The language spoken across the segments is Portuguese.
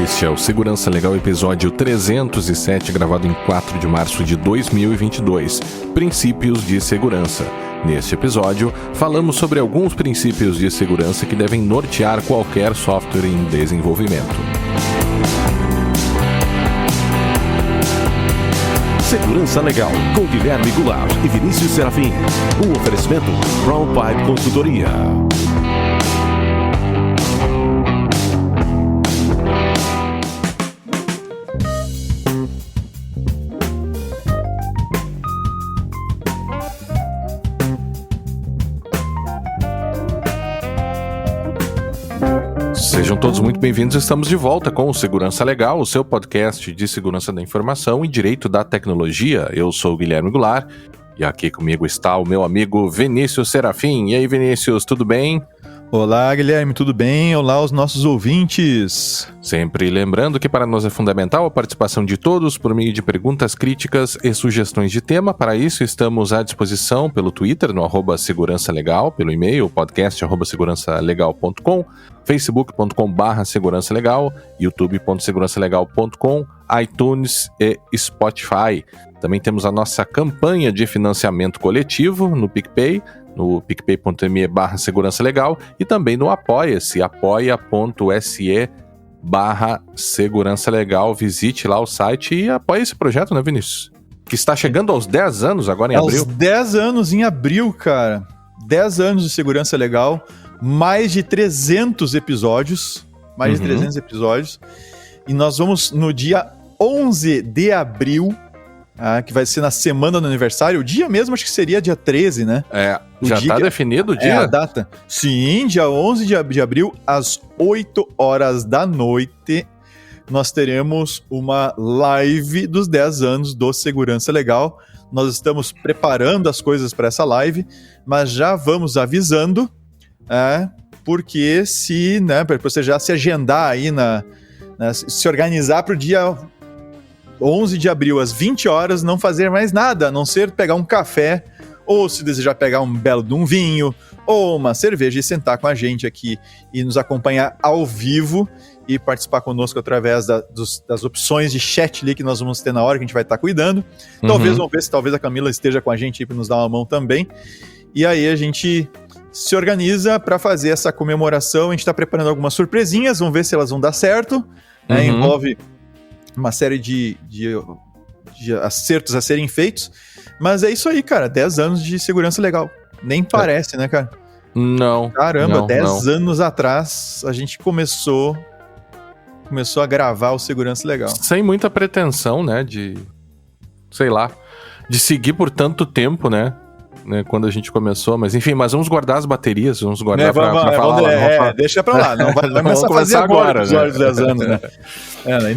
Este é o Segurança Legal episódio 307, gravado em 4 de março de 2022. Princípios de segurança. Neste episódio, falamos sobre alguns princípios de segurança que devem nortear qualquer software em desenvolvimento. Segurança Legal, com Guilherme Goulart e Vinícius Serafim. Um oferecimento Brown Pipe Consultoria. Sejam todos muito bem-vindos, estamos de volta com o Segurança Legal, o seu podcast de segurança da informação e direito da tecnologia. Eu sou o Guilherme Goulart e aqui comigo está o meu amigo Vinícius Serafim. E aí, Vinícius, tudo bem? Olá, Guilherme, tudo bem? Olá aos nossos ouvintes. Sempre lembrando que para nós é fundamental a participação de todos por meio de perguntas, críticas e sugestões de tema. Para isso, estamos à disposição pelo Twitter, no @segurançalegal, pelo e-mail, podcast@segurançalegal.com, facebook.com/segurançalegal, youtube.segurançalegal.com, iTunes e Spotify. Também temos a nossa campanha de financiamento coletivo no PicPay, no picpay.me/segurança legal e também no Apoia-se, apoia.se/segurança legal. Visite lá o site e apoie esse projeto, né, Vinícius? Que está chegando aos 10 anos agora em abril. Aos 10 anos em abril, cara. 10 anos de Segurança Legal, mais de 300 episódios, e nós vamos no dia 11 de abril, que vai ser na semana do aniversário. O dia mesmo acho que seria dia 13, né? Já está definido o dia? É a data. Sim, dia 11 de abril, às 8 horas da noite, nós teremos uma live dos 10 anos do Segurança Legal. Nós estamos preparando as coisas para essa live, mas já vamos avisando, porque para você já se agendar aí, se organizar para o dia 11 de abril, às 20 horas, não fazer mais nada, a não ser pegar um café, ou se desejar pegar um belo de um vinho, ou uma cerveja e sentar com a gente aqui e nos acompanhar ao vivo e participar conosco através das opções de chat ali que nós vamos ter na hora que a gente vai estar cuidando. Vamos ver se talvez a Camila esteja com a gente aí para nos dar uma mão também. E aí a gente se organiza para fazer essa comemoração. A gente está preparando algumas surpresinhas, vamos ver se elas vão dar certo. Envolve uma série de acertos a serem feitos. Mas é isso aí, cara. 10 anos de Segurança Legal. Nem parece, né, cara? Não. Caramba, 10 anos atrás a gente começou a gravar o Segurança Legal. Sem muita pretensão, né, de seguir por tanto tempo, né, quando a gente começou, mas enfim, vamos guardar as baterias, vamos guardar pra falar. Deixa pra lá, não vai começar a fazer agora, os 10 anos, né?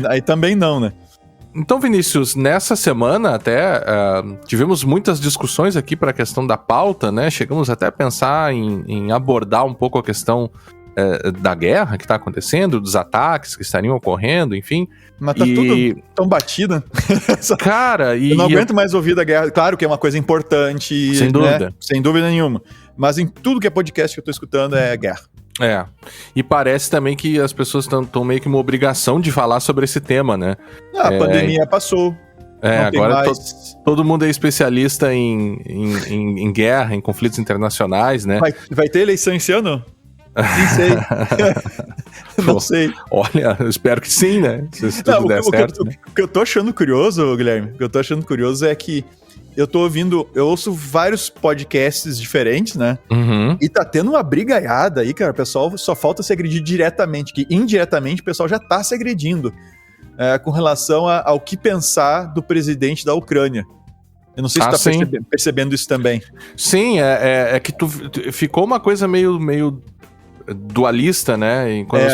Aí também não, né? Então, Vinícius, nessa semana até tivemos muitas discussões aqui para a questão da pauta, né? Chegamos até a pensar em abordar um pouco a questão da guerra que está acontecendo, dos ataques que estariam ocorrendo, enfim. Mas tá tudo tão batido. Cara, eu não aguento mais ouvir da guerra. Claro que é uma coisa importante, sem dúvida. Né? Sem dúvida nenhuma. Mas em tudo que é podcast que eu tô escutando é guerra. E parece também que as pessoas estão meio que uma obrigação de falar sobre esse tema, né? A pandemia passou. Agora todo mundo é especialista em guerra, em conflitos internacionais, né? Vai ter eleição esse ano? Nem sei. Não sei. Olha, eu espero que sim, né? Se tudo der certo. O que eu tô achando curioso, Guilherme, é que eu ouço vários podcasts diferentes, né? E tá tendo uma brigaiada aí, cara. O pessoal só falta se agredir diretamente, que indiretamente o pessoal já tá se agredindo com relação ao que pensar do presidente da Ucrânia. Eu não sei se você tá percebendo isso também. Sim, é que ficou uma coisa meio dualista, né? Quando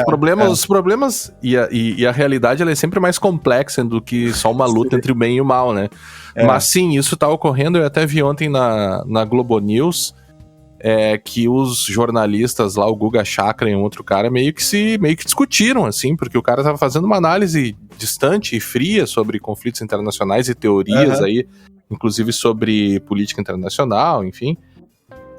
os problemas e a realidade ela é sempre mais complexa do que só uma luta entre o bem e o mal, né? Mas sim, isso tá ocorrendo. Eu até vi ontem na Globo News que os jornalistas lá, o Guga Chakra e um outro cara, meio que discutiram, assim, porque o cara tava fazendo uma análise distante e fria sobre conflitos internacionais e teorias aí, inclusive sobre política internacional, enfim.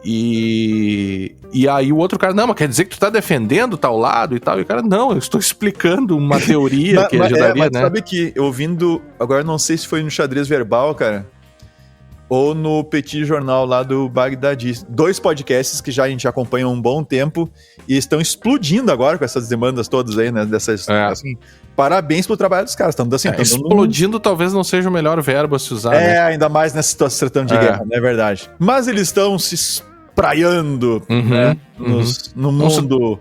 E aí o outro cara, não, mas quer dizer que tu tá defendendo tal lado e tal? E o cara, não, eu estou explicando uma teoria que ajudaria, mas né? Sabe que, ouvindo, agora não sei se foi no Xadrez Verbal, cara, ou no Petit Jornal lá do Bagdadi. 2 podcasts que a gente acompanha há um bom tempo e estão explodindo agora com essas demandas todas aí, né? Assim, parabéns pelo trabalho dos caras. Explodindo talvez não seja o melhor verbo a se usar. Né? Ainda mais nessa situação tratando de guerra, não é verdade. Mas eles estão se espraiando né, no mundo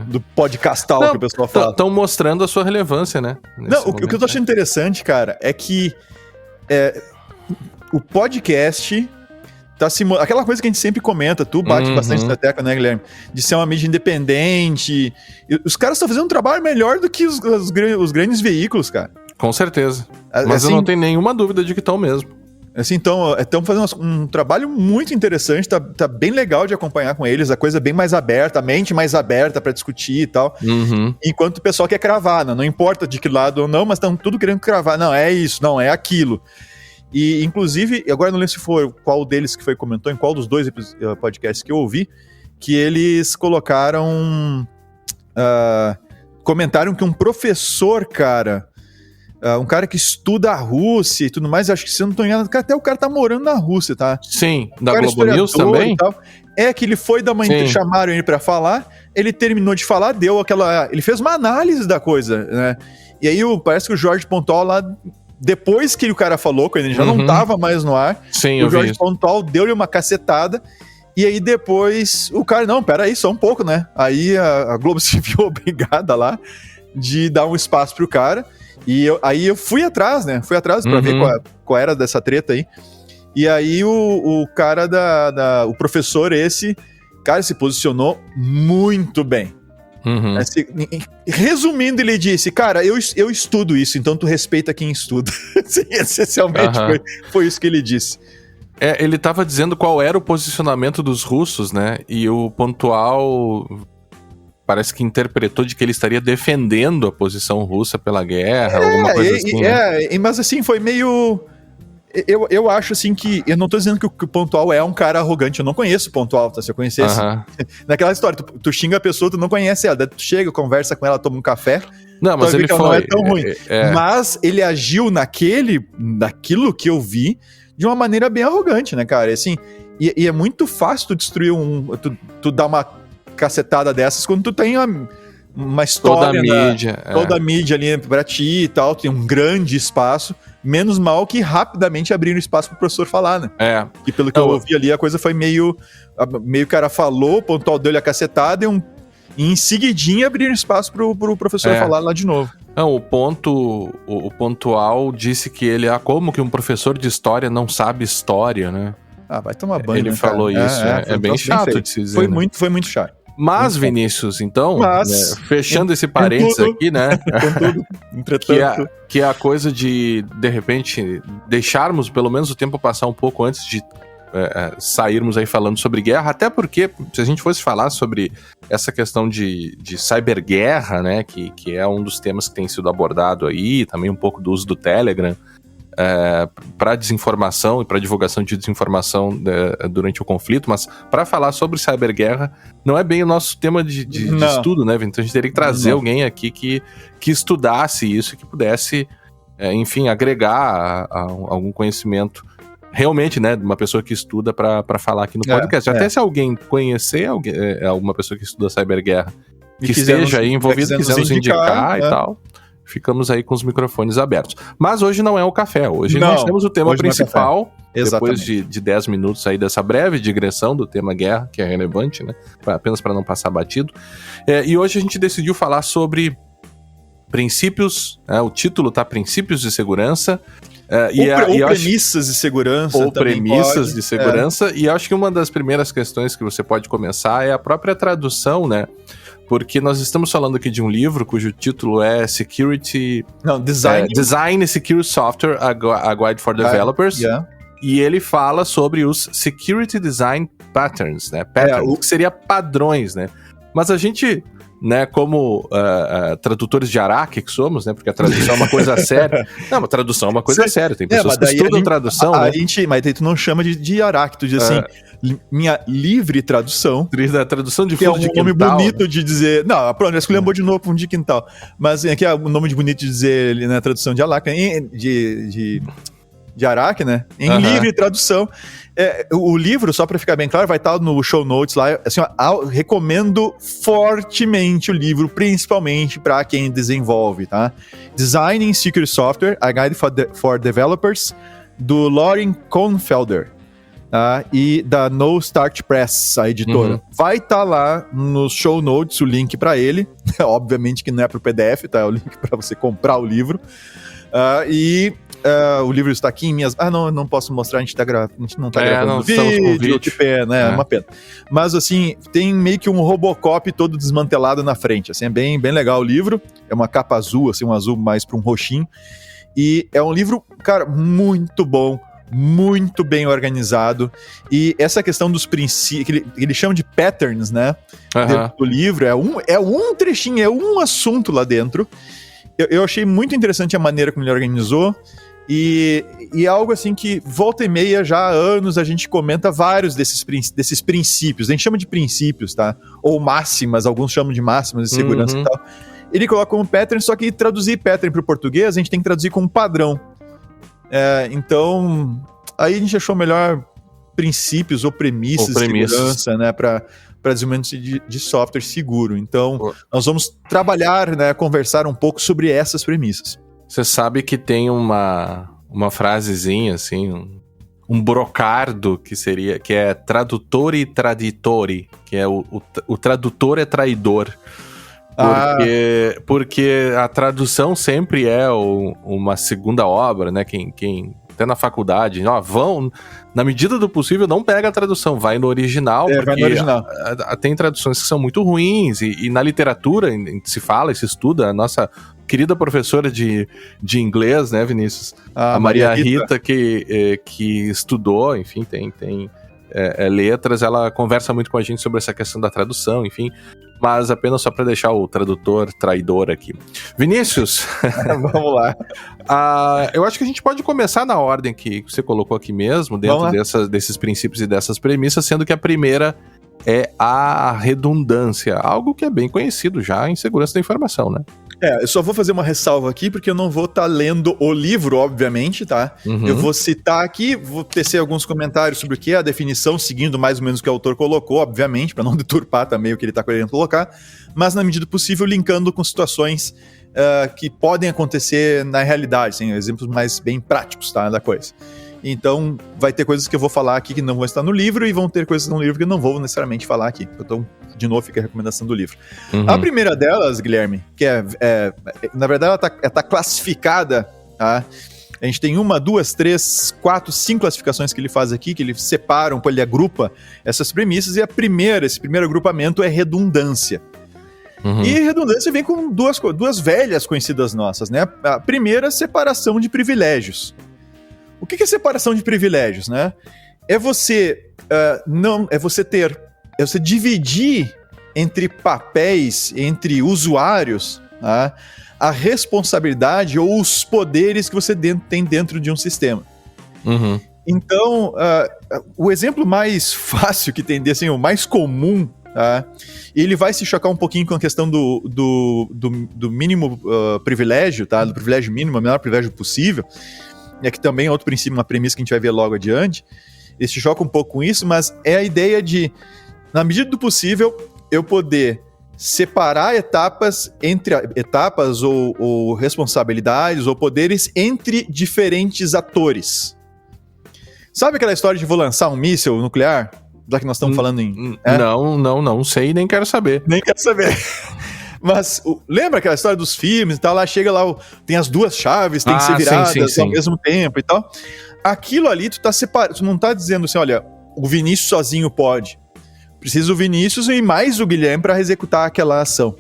do podcastal que o pessoal fala. Estão mostrando a sua relevância, né? O que eu tô achando interessante, cara, é que o podcast tá aquela coisa que a gente sempre comenta, tu bate bastante na tecla, né, Guilherme? De ser uma mídia independente. Os caras estão fazendo um trabalho melhor do que os grandes veículos, cara. Com certeza. Mas assim, eu não tenho nenhuma dúvida de que estão mesmo. Assim, então, estão fazendo um trabalho muito interessante, tá bem legal de acompanhar com eles, a coisa bem mais aberta, a mente mais aberta pra discutir e tal. Enquanto o pessoal quer cravar, não importa de que lado ou não, mas estão tudo querendo cravar. Não, é isso, não, é aquilo. E, inclusive, agora não lembro se foi qual deles que comentou, em qual dos 2 podcasts que eu ouvi, que eles colocaram... comentaram que um professor, cara... um cara que estuda a Rússia e tudo mais, acho que se eu não tô enganado, até o cara tá morando na Rússia, tá? Sim, da Globo News também? Que ele foi dar uma... Chamaram ele pra falar, ele terminou de falar, ele fez uma análise da coisa, né? E aí parece que o Jorge Pontual lá... Depois que o cara falou, quando ele já não tava mais no ar, Sim, o Jorge Pontual deu-lhe uma cacetada, e aí depois o cara, não, peraí, só um pouco, né? Aí a Globo se viu obrigada lá de dar um espaço pro cara, e aí eu fui atrás, né? Fui atrás pra ver qual era dessa treta aí. E aí o cara o professor esse, cara, se posicionou muito bem. Assim, resumindo, ele disse, cara, eu estudo isso, então tu respeita quem estuda. Essencialmente foi isso que ele disse. Ele tava dizendo qual era o posicionamento dos russos, né? E o Pontual parece que interpretou de que ele estaria defendendo a posição russa pela guerra, alguma coisa assim. Né? Mas assim, foi meio... Eu acho assim que... Eu não tô dizendo que o Pontual é um cara arrogante. Eu não conheço o Pontual, tá? Se eu conhecesse... Naquela história, tu xinga a pessoa, tu não conhece ela. Daí tu chega, conversa com ela, toma um café... Não, mas ele foi... não é tão ruim. Mas ele agiu naquilo que eu vi de uma maneira bem arrogante, né, cara? Assim, e é muito fácil tu destruir tu dar uma cacetada dessas quando tu tem uma história... Toda a mídia ali pra ti e tal. Tem um grande espaço... Menos mal que rapidamente abriram espaço pro professor falar, né? E pelo que eu ouvi ali, a coisa foi meio o cara falou, o Pontual deu-lhe a cacetada e em seguidinha abriram espaço pro professor falar lá de novo. Não, o Pontual disse que ele, como que um professor de história não sabe história, né? Vai tomar banho, ele falou isso, é bem chato de se dizer. Foi muito chato. Mas, Vinícius, então, fechando esse parênteses aqui, né? Contudo, entretanto... Que é a coisa de repente, deixarmos pelo menos o tempo passar um pouco antes de sairmos aí falando sobre guerra, até porque, se a gente fosse falar sobre essa questão de cyberguerra, né, que é um dos temas que tem sido abordado aí, também um pouco do uso do Telegram, para desinformação e para divulgação de desinformação durante o conflito, mas para falar sobre cyberguerra não é bem o nosso tema de estudo, né? Então a gente teria que trazer alguém aqui que estudasse isso, que pudesse, enfim, agregar algum conhecimento realmente, né, de uma pessoa que estuda para falar aqui no podcast. Até se alguém conhecer alguma pessoa que estuda cyberguerra que esteja aí envolvido, quiser nos indicar e tal, ficamos aí com os microfones abertos. Mas hoje não é o café, hoje nós temos o tema principal, depois de 10 minutos aí dessa breve digressão do tema guerra, que é relevante, né, apenas para não passar batido. E hoje a gente decidiu falar sobre princípios, o título tá Princípios de Segurança, ou premissas de segurança. Ou premissas de segurança. E acho que uma das primeiras questões que você pode começar é a própria tradução, né? Porque nós estamos falando aqui de um livro cujo título é Design Secure Software, a Guide for Developers. E ele fala sobre os Security Design Patterns, né? Que seria padrões, né? Mas a gente né, como tradutores de Araque que somos, né, porque a tradução é uma coisa séria. Não, a tradução é uma coisa séria, tem pessoas que estudam tradução, né? Mas aí tu não chama de Araque, tu diz assim, minha livre tradução. A tradução de fundo de quintal. É um nome bonito de dizer... Não, pronto, escolhemos de novo fundo de quintal. Mas aqui é um nome bonito de dizer na tradução de Araque, de Araque, né? Em livre tradução. O livro, só para ficar bem claro, vai estar no show notes lá. Assim, recomendo fortemente o livro, principalmente para quem desenvolve, tá? Designing Secure Software, A Guide for Developers, do Loren Kornfelder, tá? E da No Start Press, a editora. Vai estar lá nos show notes o link para ele. Obviamente que não é para o PDF, tá? É o link para você comprar o livro. O livro está aqui em minhas... não posso mostrar, a gente não tá gravando vídeo, que pena, é uma pena. Mas, assim, tem meio que um Robocop todo desmantelado na frente, assim, é bem, bem legal o livro, é uma capa azul, assim, um azul mais para um roxinho, e é um livro, cara, muito bom, muito bem organizado, e essa questão dos princípios, que ele chama de patterns, né, dentro do livro, é um trechinho, é um assunto lá dentro. Eu achei muito interessante a maneira como ele organizou, e é algo assim que volta e meia, já há anos, a gente comenta vários desses princípios. A gente chama de princípios, tá? Ou máximas, alguns chamam de máximas de segurança e tal. Ele coloca como pattern, só que traduzir pattern para o português, a gente tem que traduzir como padrão. Então, aí a gente achou melhor princípios ou premissas de segurança, né? Para desenvolvimento de software seguro. Então, nós vamos trabalhar, né? Conversar um pouco sobre essas premissas. Você sabe que tem uma frasezinha, assim, um brocardo que é tradutore traditore, que é o tradutor é traidor. Porque a tradução sempre é uma segunda obra, né? Quem até na faculdade, na medida do possível, não pega a tradução, vai no original, porque vai no original. Tem traduções que são muito ruins, e na literatura se fala e se estuda. A nossa querida professora de inglês, né, Vinícius? A Maria Rita, que estudou, enfim, tem letras, ela conversa muito com a gente sobre essa questão da tradução, enfim, mas apenas só para deixar o tradutor traidor aqui. Vinícius, vamos lá. Eu acho que a gente pode começar na ordem que você colocou aqui mesmo, dentro desses princípios e dessas premissas, sendo que a primeira é a redundância, algo que é bem conhecido já em segurança da informação, né? Eu só vou fazer uma ressalva aqui, porque eu não vou estar lendo o livro, obviamente, tá? Eu vou citar aqui, vou tecer alguns comentários sobre o que é a definição, seguindo mais ou menos o que o autor colocou, obviamente, para não deturpar também o que ele está querendo colocar, mas na medida do possível linkando com situações que podem acontecer na realidade, assim, exemplos mais bem práticos, tá, da coisa. Então, vai ter coisas que eu vou falar aqui que não vão estar no livro, e vão ter coisas no livro que eu não vou necessariamente falar aqui. Então, de novo, fica a recomendação do livro. A primeira delas, Guilherme, que na verdade, ela tá classificada, tá? A gente tem 1, 2, 3, 4, 5 classificações que ele faz aqui, que ele separa, ele agrupa essas premissas, e esse primeiro agrupamento é redundância. E redundância vem com duas velhas conhecidas nossas, né? A primeira, separação de privilégios. O que é separação de privilégios, né? É você dividir entre papéis, entre usuários, tá? A responsabilidade ou os poderes que você tem dentro de um sistema. Então, o exemplo mais fácil que tem, assim, o mais comum, tá? Ele vai se chocar um pouquinho com a questão do mínimo privilégio, tá? Do privilégio mínimo, o menor privilégio possível. E aqui também é outro princípio, uma premissa que a gente vai ver logo adiante. Ele se choca um pouco com isso, mas é a ideia de, na medida do possível, eu poder separar etapas ou responsabilidades ou poderes entre diferentes atores. Sabe aquela história de vou lançar um míssil nuclear? Já que nós estamos falando em... Não sei, nem quero saber. Nem quero saber. Mas lembra aquela história dos filmes e tal? Lá chega lá, tem as duas chaves, tem que ser viradas ao mesmo tempo e tal. Aquilo ali, tu tá separado, tu não tá dizendo assim, olha, o Vinícius sozinho pode. Precisa o Vinícius e mais o Guilherme para executar aquela ação.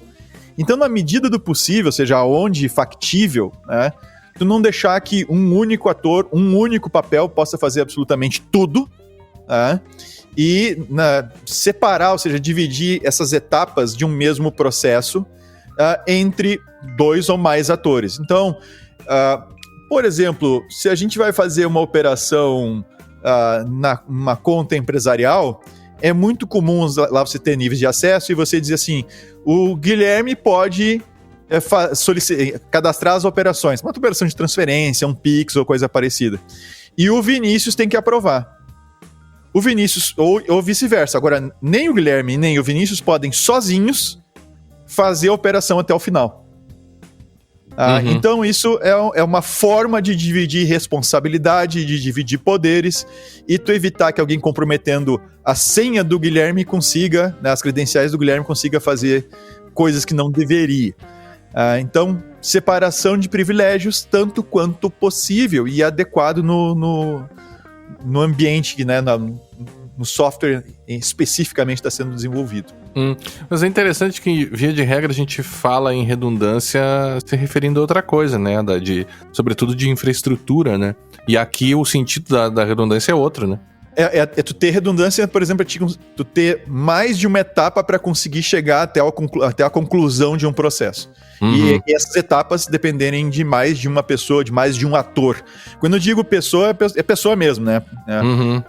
Então, na medida do possível, ou seja, onde factível, né, tu não deixar que um único ator, um único papel possa fazer absolutamente tudo, né, e separar, ou seja, dividir essas etapas de um mesmo processo entre 2 ou mais atores. Então, por exemplo, se a gente vai fazer uma operação numa conta empresarial, é muito comum lá você ter níveis de acesso e você dizer assim, o Guilherme pode cadastrar as operações, uma operação de transferência, um Pix ou coisa parecida. E o Vinícius tem que aprovar. O Vinícius, ou vice-versa. Agora, nem o Guilherme nem o Vinícius podem sozinhos fazer a operação até o final. Então, isso é uma forma de dividir responsabilidade, de dividir poderes, e tu evitar que alguém comprometendo a senha do Guilherme consiga, né, as credenciais do Guilherme consiga fazer coisas que não deveria. Então, separação de privilégios tanto quanto possível e adequado no ambiente, né, no software especificamente está sendo desenvolvido. Mas é interessante que, via de regra, a gente fala em redundância se referindo a outra coisa, né? Sobretudo de infraestrutura, né? E aqui o sentido da redundância é outro, né? É tu ter redundância, por exemplo, tu ter mais de uma etapa para conseguir chegar até a conclusão de um processo. E essas etapas dependerem de mais de uma pessoa, de mais de um ator. Quando eu digo pessoa, é pessoa mesmo, né?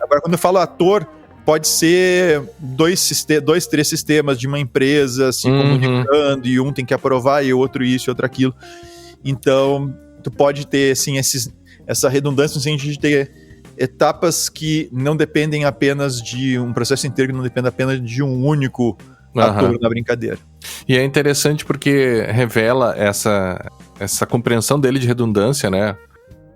Agora, quando eu falo ator, pode ser 2, 3 sistemas de uma empresa se comunicando, e um tem que aprovar, e o outro isso, e outro aquilo. Então, tu pode ter, assim, essa redundância no sentido de ter etapas que não dependem apenas de um processo inteiro, que não depende apenas de um único ator na brincadeira. E é interessante porque revela essa compreensão dele de redundância, né?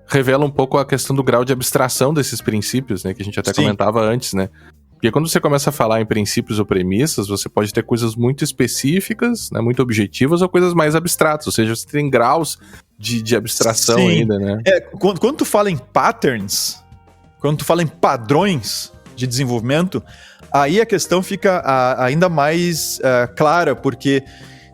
Revela um pouco a questão do grau de abstração desses princípios, né? Que a gente até comentava antes, né? Porque quando você começa a falar em princípios ou premissas, você pode ter coisas muito específicas, né, muito objetivas, ou coisas mais abstratas. Ou seja, você tem graus de abstração ainda, né? Quando tu fala em patterns, quando tu fala em padrões de desenvolvimento, aí a questão fica ainda mais clara, porque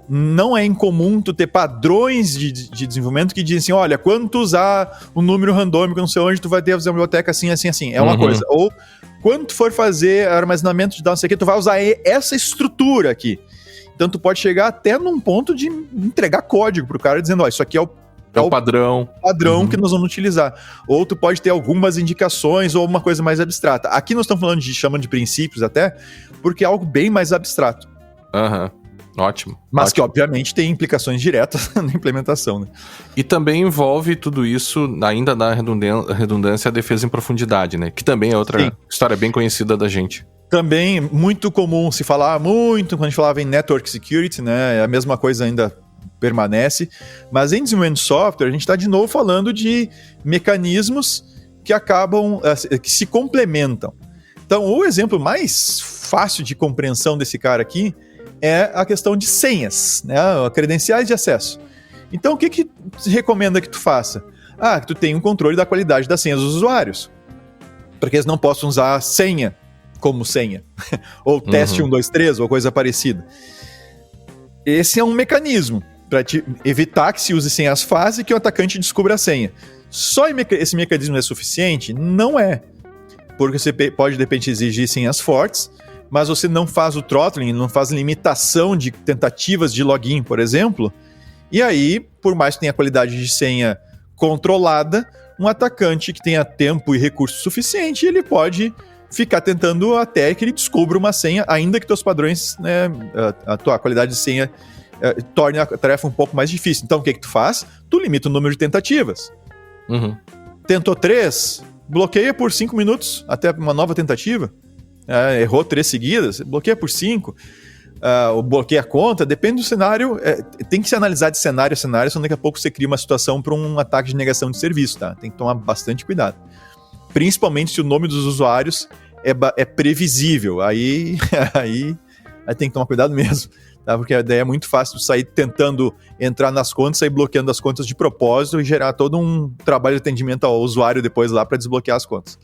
não é incomum tu ter padrões de desenvolvimento que dizem assim, olha, quando tu usar um número randômico, não sei onde, tu vai ter a biblioteca assim, assim, assim. É uma coisa. Ou quando tu for fazer armazenamento de dados, não sei o que, tu vai usar essa estrutura aqui. Então tu pode chegar até num ponto de entregar código pro cara dizendo, ó, isso aqui é o padrão. Que nós vamos utilizar. Ou tu pode ter algumas indicações ou uma coisa mais abstrata. Aqui nós estamos falando chamando de princípios até, porque é algo bem mais abstrato. Ótimo. Mas que, obviamente, tem implicações diretas na implementação, né? E também envolve tudo isso, ainda na redundância, a defesa em profundidade, né? Que também é outra história bem conhecida da gente. Também muito comum se falar muito, quando a gente falava em Network Security, né? A mesma coisa ainda permanece. Mas em desenvolvimento de software, a gente está de novo falando de mecanismos que acabam, que se complementam. Então, o exemplo mais fácil de compreensão desse cara aqui é a questão de senhas, né? Credenciais de acesso. Então, o que se recomenda que tu faça? Que tu tenha um controle da qualidade das senhas dos usuários. Para que eles não possam usar senha como senha. Ou teste 1, 2, 3, ou coisa parecida. Esse é um mecanismo para evitar que se use senhas fáceis e que o atacante descubra a senha. Só esse mecanismo é suficiente? Não é. Porque você pode, de repente, exigir senhas fortes, mas você não faz o throttling, não faz limitação de tentativas de login, por exemplo, e aí, por mais que tenha qualidade de senha controlada, um atacante que tenha tempo e recurso suficiente, ele pode ficar tentando até que ele descubra uma senha, ainda que teus padrões, né, a tua qualidade de senha torne a tarefa um pouco mais difícil. Então, o que tu faz? Tu limita o número de tentativas. Tentou 3, bloqueia por 5 minutos até uma nova tentativa. Errou 3 seguidas, bloqueia por 5, ou bloqueia a conta, depende do cenário, tem que se analisar de cenário a cenário, senão daqui a pouco você cria uma situação para um ataque de negação de serviço, tá? Tem que tomar bastante cuidado. Principalmente se o nome dos usuários é previsível, aí tem que tomar cuidado mesmo, tá? Porque daí é muito fácil sair tentando entrar nas contas, sair bloqueando as contas de propósito e gerar todo um trabalho de atendimento ao usuário depois lá para desbloquear as contas.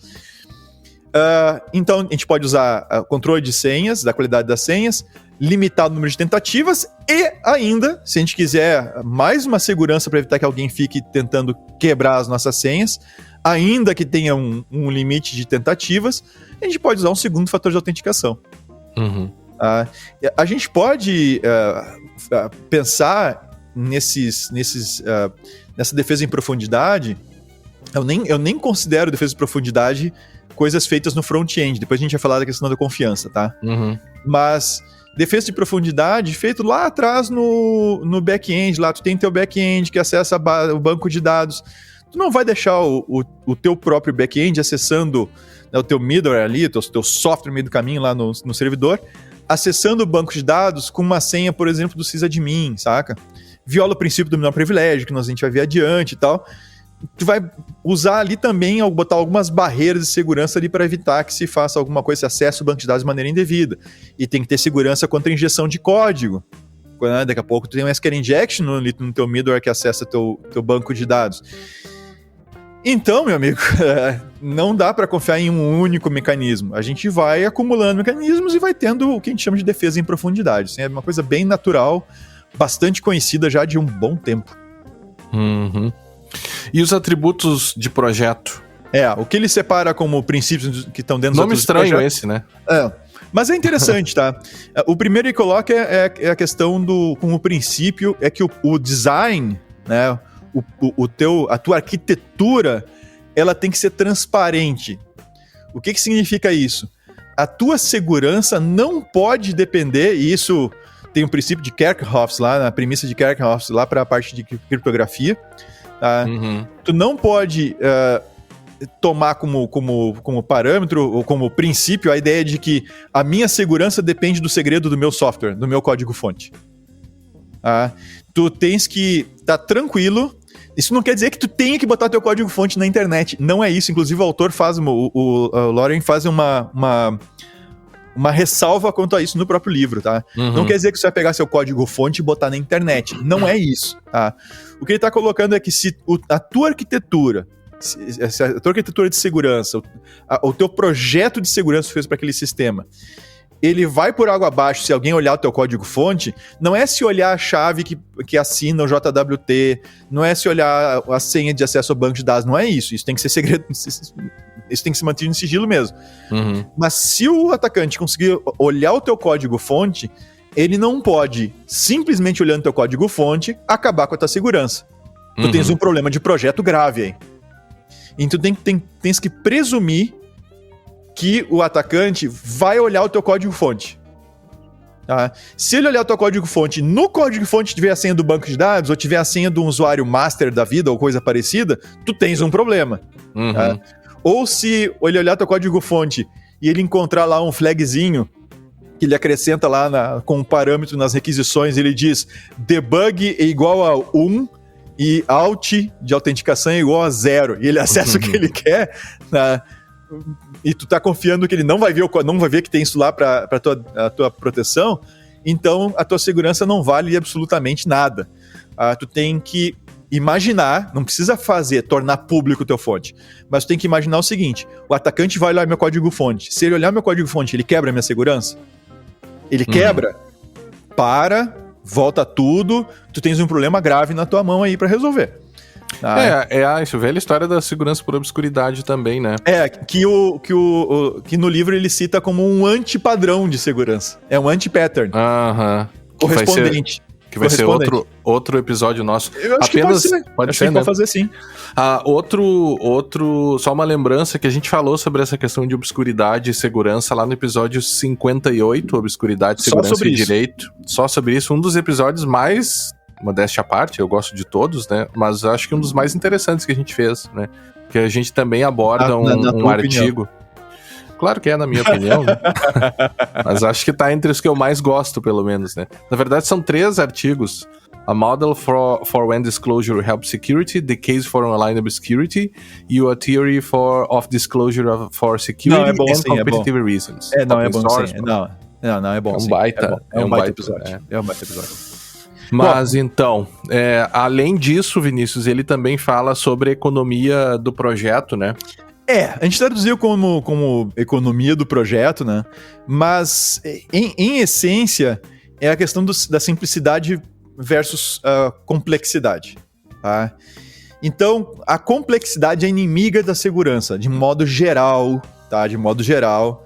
Então, a gente pode usar controle de senhas, da qualidade das senhas, limitar o número de tentativas e ainda, se a gente quiser mais uma segurança para evitar que alguém fique tentando quebrar as nossas senhas, ainda que tenha um limite de tentativas, a gente pode usar um segundo fator de autenticação. Uhum. A gente pode pensar nessa defesa em profundidade. Eu nem considero defesa em profundidade coisas feitas no front-end. Depois a gente vai falar da questão da confiança, tá? Uhum. Mas defesa de profundidade feito lá atrás no back-end. Lá tu tem teu back-end que acessa o banco de dados. Tu não vai deixar o teu próprio back-end acessando, né, o teu middleware ali, teu software no meio do caminho lá no servidor, acessando o banco de dados com uma senha, por exemplo, do sysadmin, saca? Viola o princípio do menor privilégio, que a gente vai ver adiante e tal. Tu vai usar ali também, botar algumas barreiras de segurança ali para evitar que se faça alguma coisa, se acesse o banco de dados de maneira indevida. E tem que ter segurança contra injeção de código. Daqui a pouco tu tem um SQL injection no teu middleware que acessa teu banco de dados. Então, meu amigo, não dá para confiar em um único mecanismo. A gente vai acumulando mecanismos e vai tendo o que a gente chama de defesa em profundidade. Assim, é uma coisa bem natural, bastante conhecida já de um bom tempo. Uhum. E os atributos de projeto? O que ele separa como princípios que estão dentro dos Nome estranho projeto, esse, né? Mas é interessante, tá? O primeiro que coloca é a questão com o princípio, é que o design, né, a tua arquitetura, ela tem que ser transparente. O que significa isso? A tua segurança não pode depender, e isso tem um princípio de Kerckhoffs lá, na premissa de Kerckhoffs lá para a parte de criptografia. Tá? Uhum. Tu não pode tomar como parâmetro ou como princípio a ideia de que a minha segurança depende do segredo do meu software, do meu código-fonte. Tu tens que estar tranquilo. Isso não quer dizer que tu tenha que botar teu código-fonte na internet. Não é isso. Inclusive o autor o Loren faz uma ressalva quanto a isso no próprio livro, tá? Uhum. Não quer dizer que você vai pegar seu código-fonte e botar na internet. Não é isso, tá? O que ele está colocando é que se a tua arquitetura, se a tua arquitetura de segurança, o teu projeto de segurança feito para aquele sistema, ele vai por água abaixo se alguém olhar o teu código-fonte, não é se olhar a chave que assina o JWT, não é se olhar a senha de acesso ao banco de dados, não é isso. Isso tem que ser segredo, isso tem que ser mantido em sigilo mesmo. Uhum. Mas se o atacante conseguir olhar o teu código-fonte, ele não pode, simplesmente olhando o teu código-fonte, acabar com a tua segurança. Tu tens um problema de projeto grave aí. Então tens que presumir que o atacante vai olhar o teu código-fonte. Tá? Se ele olhar o teu código-fonte, no código-fonte tiver a senha do banco de dados, ou tiver a senha do usuário master da vida, ou coisa parecida, tu tens um problema. Uhum. Tá? Ou se ele olhar teu código-fonte e ele encontrar lá um flagzinho que ele acrescenta lá com um parâmetro nas requisições, ele diz debug é igual a 1 e alt de autenticação é igual a 0, e ele acessa o que ele quer, né? E tu tá confiando que ele não vai ver que tem isso lá para a tua proteção, então a tua segurança não vale absolutamente nada. Tu tem que imaginar, não precisa tornar público o teu fonte, mas tu tem que imaginar o seguinte: o atacante vai olhar meu código-fonte. Se ele olhar meu código-fonte, ele quebra a minha segurança? Ele quebra? Volta tudo, tu tens um problema grave na tua mão aí pra resolver. Isso, velha história da segurança por obscuridade também, né? Que no livro ele cita como um anti-padrão de segurança. É um anti-pattern. Correspondente. Que vai ser outro episódio nosso. Eu acho que pode ser. Pode ser, né? Fazer sim. Só uma lembrança que a gente falou sobre essa questão de obscuridade e segurança lá no episódio 58, Obscuridade, Segurança e Direito. Só sobre isso. Um dos episódios mais, modéstia à parte, eu gosto de todos, né? Mas acho que um dos mais interessantes que a gente fez, né? Que a gente também aborda um artigo. Opinião. Claro que é, na minha opinião, né? Mas acho que tá entre os que eu mais gosto, pelo menos, né? Na verdade, são 3 artigos. A Model for When Disclosure Helps Security, The Case for Online Obscurity, e a Theory of Disclosure for Security and Competitive Reasons. Não, é bom sim. Não, é bom. É um baita episódio. É um baita episódio. Mas então, além disso, Vinícius, ele também fala sobre a economia do projeto, né? A gente traduziu como economia do projeto, né? Mas, em essência, é a questão da simplicidade versus complexidade, tá? Então, a complexidade é inimiga da segurança, de modo geral, tá? De modo geral.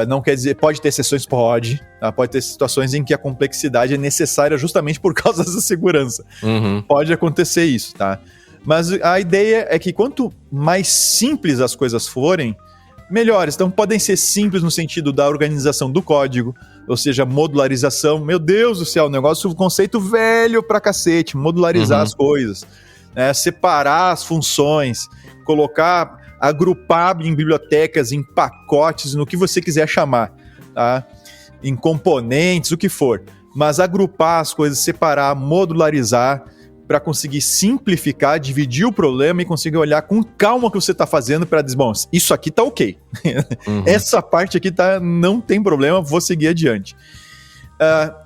Não quer dizer, pode ter exceções, pode. Tá? Pode ter situações em que a complexidade é necessária justamente por causa da segurança. Uhum. Pode acontecer isso, tá? Mas a ideia é que quanto mais simples as coisas forem, melhores. Então podem ser simples no sentido da organização do código, ou seja, modularização. Meu Deus do céu, um conceito velho pra cacete, modularizar as coisas, né? Separar as funções, agrupar em bibliotecas, em pacotes, no que você quiser chamar, tá? Em componentes, o que for. Mas agrupar as coisas, separar, modularizar, para conseguir simplificar, dividir o problema e conseguir olhar com calma o que você está fazendo para dizer, bom, isso aqui tá ok. Essa parte aqui não tem problema, vou seguir adiante.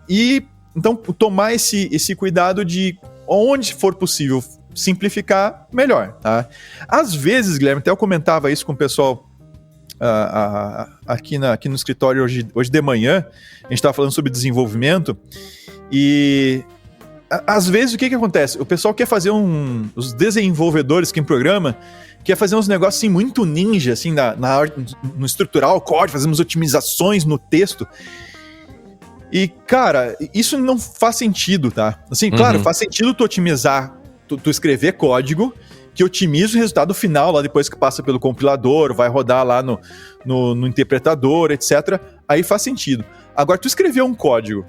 E então tomar esse cuidado de onde for possível simplificar, melhor. Tá? Às vezes, Guilherme, até eu comentava isso com o pessoal aqui no escritório hoje de manhã, a gente estava falando sobre desenvolvimento e às vezes o que acontece? O pessoal quer fazer os desenvolvedores que em programa quer fazer uns negócios assim, muito ninja, assim, no estruturar o código, fazemos otimizações no texto. E, cara, isso não faz sentido, tá? Assim, claro, faz sentido tu otimizar, tu escrever código que otimiza o resultado final, lá depois que passa pelo compilador, vai rodar lá no interpretador, etc. Aí faz sentido. Agora, tu escrever um código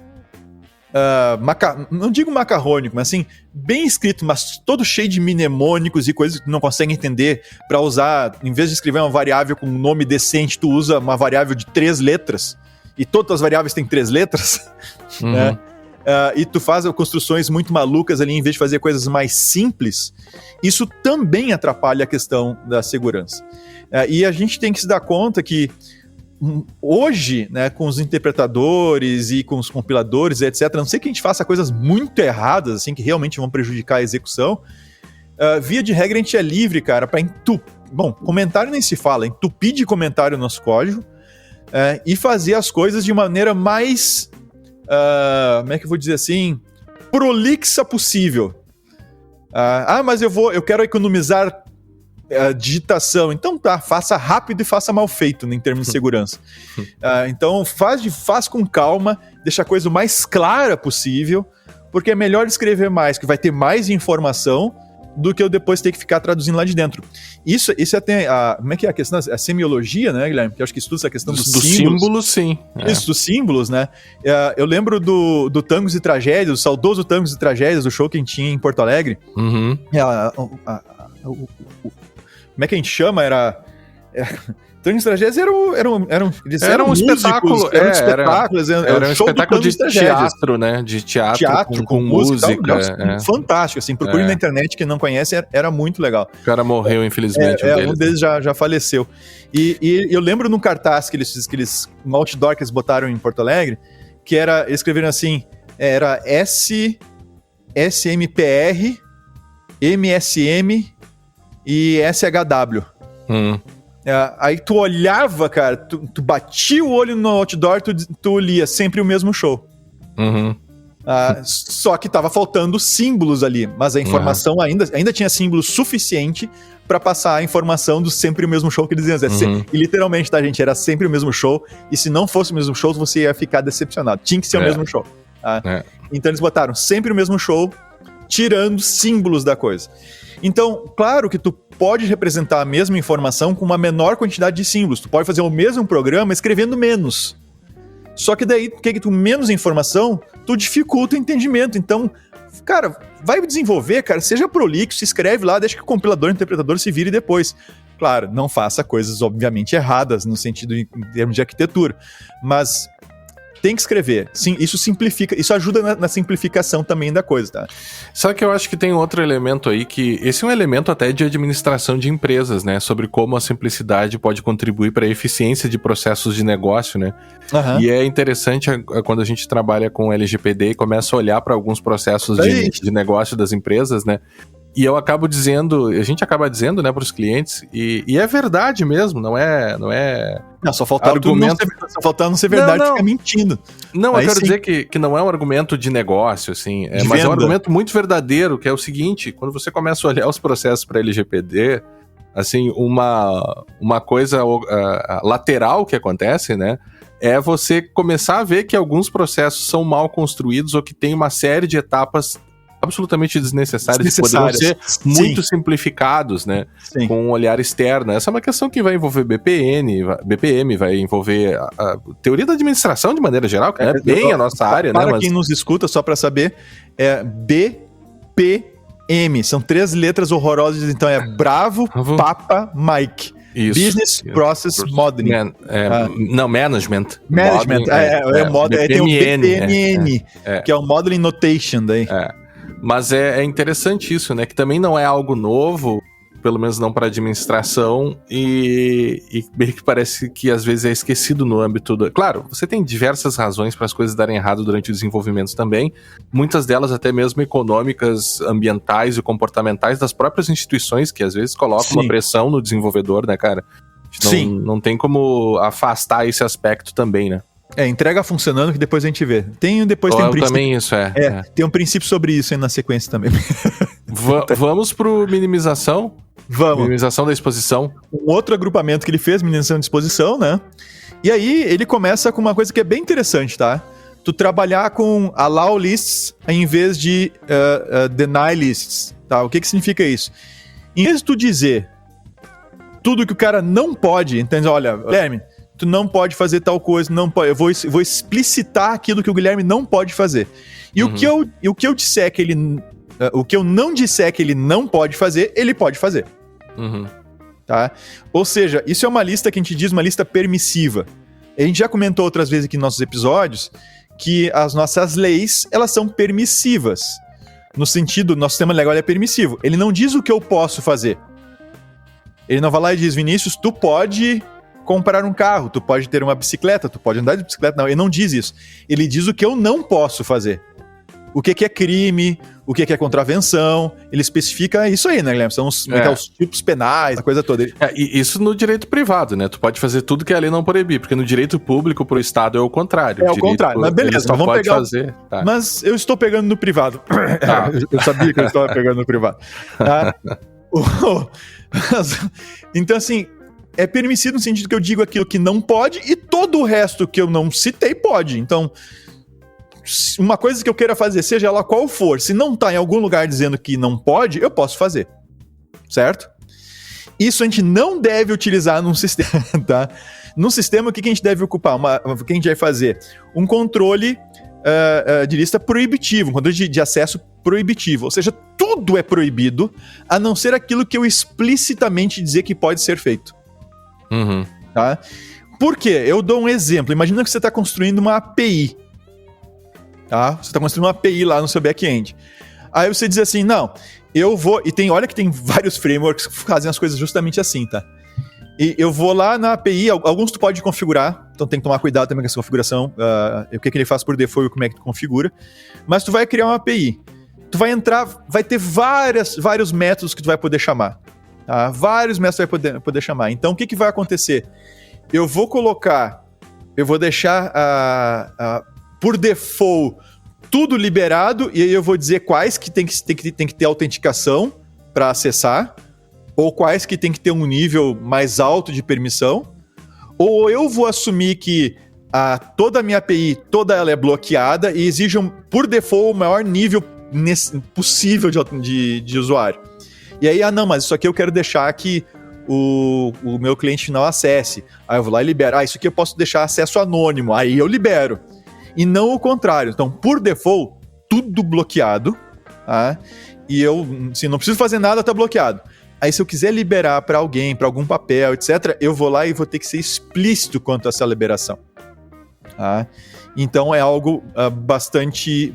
não digo macarrônico, mas assim, bem escrito, mas todo cheio de mnemônicos e coisas que tu não consegue entender para usar, em vez de escrever uma variável com um nome decente, tu usa uma variável de 3 letras, e todas as variáveis têm 3 letras, né? E tu faz construções muito malucas ali, em vez de fazer coisas mais simples, isso também atrapalha a questão da segurança. E a gente tem que se dar conta que hoje, né, com os interpretadores e com os compiladores, etc., a não ser que a gente faça coisas muito erradas, assim, que realmente vão prejudicar a execução, via de regra a gente é livre, cara, para entupir. Bom, comentário nem se fala, entupir de comentário o nosso código e fazer as coisas de maneira mais, como é que eu vou dizer assim, prolixa possível. Mas eu quero economizar digitação. Então tá, faça rápido e faça mal feito em termos de segurança. Então faz com calma, deixa a coisa o mais clara possível, porque é melhor escrever mais, que vai ter mais informação, do que eu depois ter que ficar traduzindo lá de dentro. Isso até como é que é a questão? A semiologia, né, Guilherme? Que eu acho que estuda essa questão dos símbolos. Sim. Isso, dos símbolos, né? Eu lembro do Tangos e Tragédias, do saudoso Tangos e Tragédias, do show que a gente tinha em Porto Alegre. Como é que a gente chama? Tangos e Tragédias era um espetáculo. Era um espetáculo de teatro, né? De teatro com música. Fantástico, assim. Procure na internet, quem não conhece, era muito legal. O cara morreu, infelizmente. Um deles já faleceu. E eu lembro num cartaz um outdoor que eles botaram em Porto Alegre, que eles escreveram assim, era SMPR, MSM e SHW. Aí tu olhava, cara, tu batia o olho no outdoor, tu lia sempre o mesmo show. Só que tava faltando símbolos ali, mas a informação ainda tinha símbolos suficiente para passar a informação do sempre o mesmo show que eles diziam. E literalmente, tá, gente? Era sempre o mesmo show, e se não fosse o mesmo show, você ia ficar decepcionado. Tinha que ser o mesmo show. Então eles botaram sempre o mesmo show, tirando símbolos da coisa. Então, claro que tu pode representar a mesma informação com uma menor quantidade de símbolos. Tu pode fazer o mesmo programa escrevendo menos. Só que daí, tu menos informação, tu dificulta o entendimento. Então, cara, vai desenvolver, cara, seja prolixo, se escreve lá, deixa que o compilador e o interpretador se vire depois. Claro, não faça coisas, obviamente, erradas, no sentido em termos de arquitetura. Mas tem que escrever. Sim, isso simplifica, isso ajuda na simplificação também da coisa, tá? Só que eu acho que tem outro elemento aí que... Esse é um elemento até de administração de empresas, né? Sobre como a simplicidade pode contribuir para a eficiência de processos de negócio, né? E é interessante quando a gente trabalha com LGPD e começa a olhar para alguns processos de negócio das empresas, né? E eu acabo dizendo, a gente acaba dizendo, né, para os clientes, e é verdade mesmo, não é... Não, só faltaram só faltava não ser verdade e ficar mentindo. Não, eu quero dizer que não é um argumento de negócio, assim, mas é um argumento muito verdadeiro, que é o seguinte: quando você começa a olhar os processos para LGPD, assim, uma coisa lateral que acontece, né, é você começar a ver que alguns processos são mal construídos ou que tem uma série de etapas absolutamente desnecessários, que poderiam ser muito simplificados, né? Sim. Com um olhar externo. Essa é uma questão que vai envolver BPM, vai envolver a teoria da administração de maneira geral, que é bem a nossa área, né? Para quem nos escuta, só para saber, é BPM. São 3 letras horrorosas, então é Bravo, Papa, Mike. Isso. Business Process Modeling. Não, Management. Modeling, tem o BPMN, que é o Modeling Notation daí. Mas é interessante isso, né? Que também não é algo novo, pelo menos não para administração, e meio que parece que às vezes é esquecido no âmbito do... Claro, você tem diversas razões para as coisas darem errado durante o desenvolvimento também, muitas delas até mesmo econômicas, ambientais e comportamentais das próprias instituições, que às vezes colocam uma pressão no desenvolvedor, né, cara? Não tem como afastar esse aspecto também, né? Entrega funcionando que depois a gente vê. Tem um princípio. Também isso, Tem um princípio sobre isso aí na sequência também. Vamos pro minimização? Vamos. Minimização da exposição. Um outro agrupamento que ele fez, minimização de exposição, né? E aí ele começa com uma coisa que é bem interessante, tá? Tu trabalhar com allow lists em vez de deny lists, tá? O que significa isso? Em vez de tu dizer tudo que o cara não pode, entende? Olha, Guilherme, tu não pode fazer tal coisa, não pode, eu vou explicitar aquilo que o Guilherme não pode fazer. E o que eu disser que ele... o que eu não disser que ele não pode fazer, ele pode fazer. Tá? Ou seja, isso é uma lista que a gente diz, uma lista permissiva. A gente já comentou outras vezes aqui nos nossos episódios que as nossas leis, elas são permissivas. No sentido, nosso sistema legal é permissivo. Ele não diz o que eu posso fazer. Ele não vai lá e diz, Vinícius, tu pode comprar um carro, tu pode ter uma bicicleta, tu pode andar de bicicleta. Não, ele não diz isso. Ele diz o que eu não posso fazer. O que é crime, o que é contravenção, ele especifica isso aí, né, Guilherme? São os tipos penais, a coisa toda. E isso no direito privado, né? Tu pode fazer tudo que a lei não proibir, porque no direito público pro Estado é o contrário. É o contrário, mas beleza, então vamos pegar... Tá. Mas eu estou pegando no privado. Tá. Eu sabia que eu estava pegando no privado. Então, assim, é permitido no sentido que eu digo aquilo que não pode e todo o resto que eu não citei pode. Então... uma coisa que eu queira fazer, seja ela qual for, se não tá em algum lugar dizendo que não pode, eu posso fazer. Certo? Isso a gente não deve utilizar num sistema, tá? Num sistema, o que a gente deve ocupar? O que a gente vai fazer? Um controle de lista proibitivo, um controle de acesso proibitivo. Ou seja, tudo é proibido, a não ser aquilo que eu explicitamente dizer que pode ser feito. Tá? Por quê? Eu dou um exemplo. Imagina que você está construindo uma API. Tá? Você está construindo uma API lá no seu back-end. Aí você diz assim, não, eu vou... E olha que tem vários frameworks que fazem as coisas justamente assim, tá? E eu vou lá na API, alguns tu pode configurar, então tem que tomar cuidado também com essa configuração, o que ele faz por default e como é que tu configura. Mas tu vai criar uma API. Tu vai entrar, vai ter vários métodos que tu vai poder chamar. Tá? Vários métodos tu vai poder chamar. Então o que vai acontecer? Eu vou deixar por default, tudo liberado, e aí eu vou dizer quais que tem que ter autenticação para acessar, ou quais que tem que ter um nível mais alto de permissão, ou eu vou assumir que toda a minha API, toda ela é bloqueada e exijam, por default, o maior nível possível de usuário. E aí, não, mas isso aqui eu quero deixar que o meu cliente final acesse. Aí eu vou lá e libero. Isso aqui eu posso deixar acesso anônimo. Aí eu libero. E não o contrário. Então, por default, tudo bloqueado, tá? E eu, se não preciso fazer nada, tá bloqueado. Aí, se eu quiser liberar para alguém, para algum papel, etc., eu vou lá e vou ter que ser explícito quanto a essa liberação. Tá? Então, é algo bastante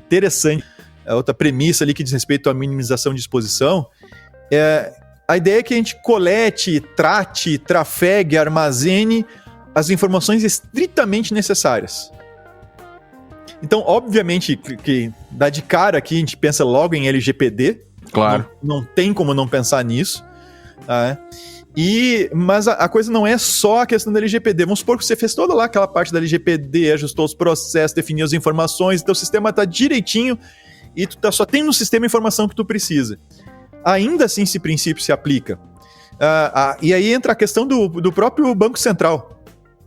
interessante. Outra premissa ali que diz respeito à minimização de exposição a ideia é que a gente colete, trate, trafegue, armazene as informações estritamente necessárias. Então, obviamente, que dá de cara aqui, a gente pensa logo em LGPD, Claro. Não tem como não pensar nisso. Tá? Mas a coisa não é só a questão da LGPD. Vamos supor que você fez toda lá aquela parte da LGPD, ajustou os processos, definiu as informações, teu sistema está direitinho e tu só tem no sistema a informação que tu precisa. Ainda assim esse princípio se aplica. E aí entra a questão do próprio Banco Central.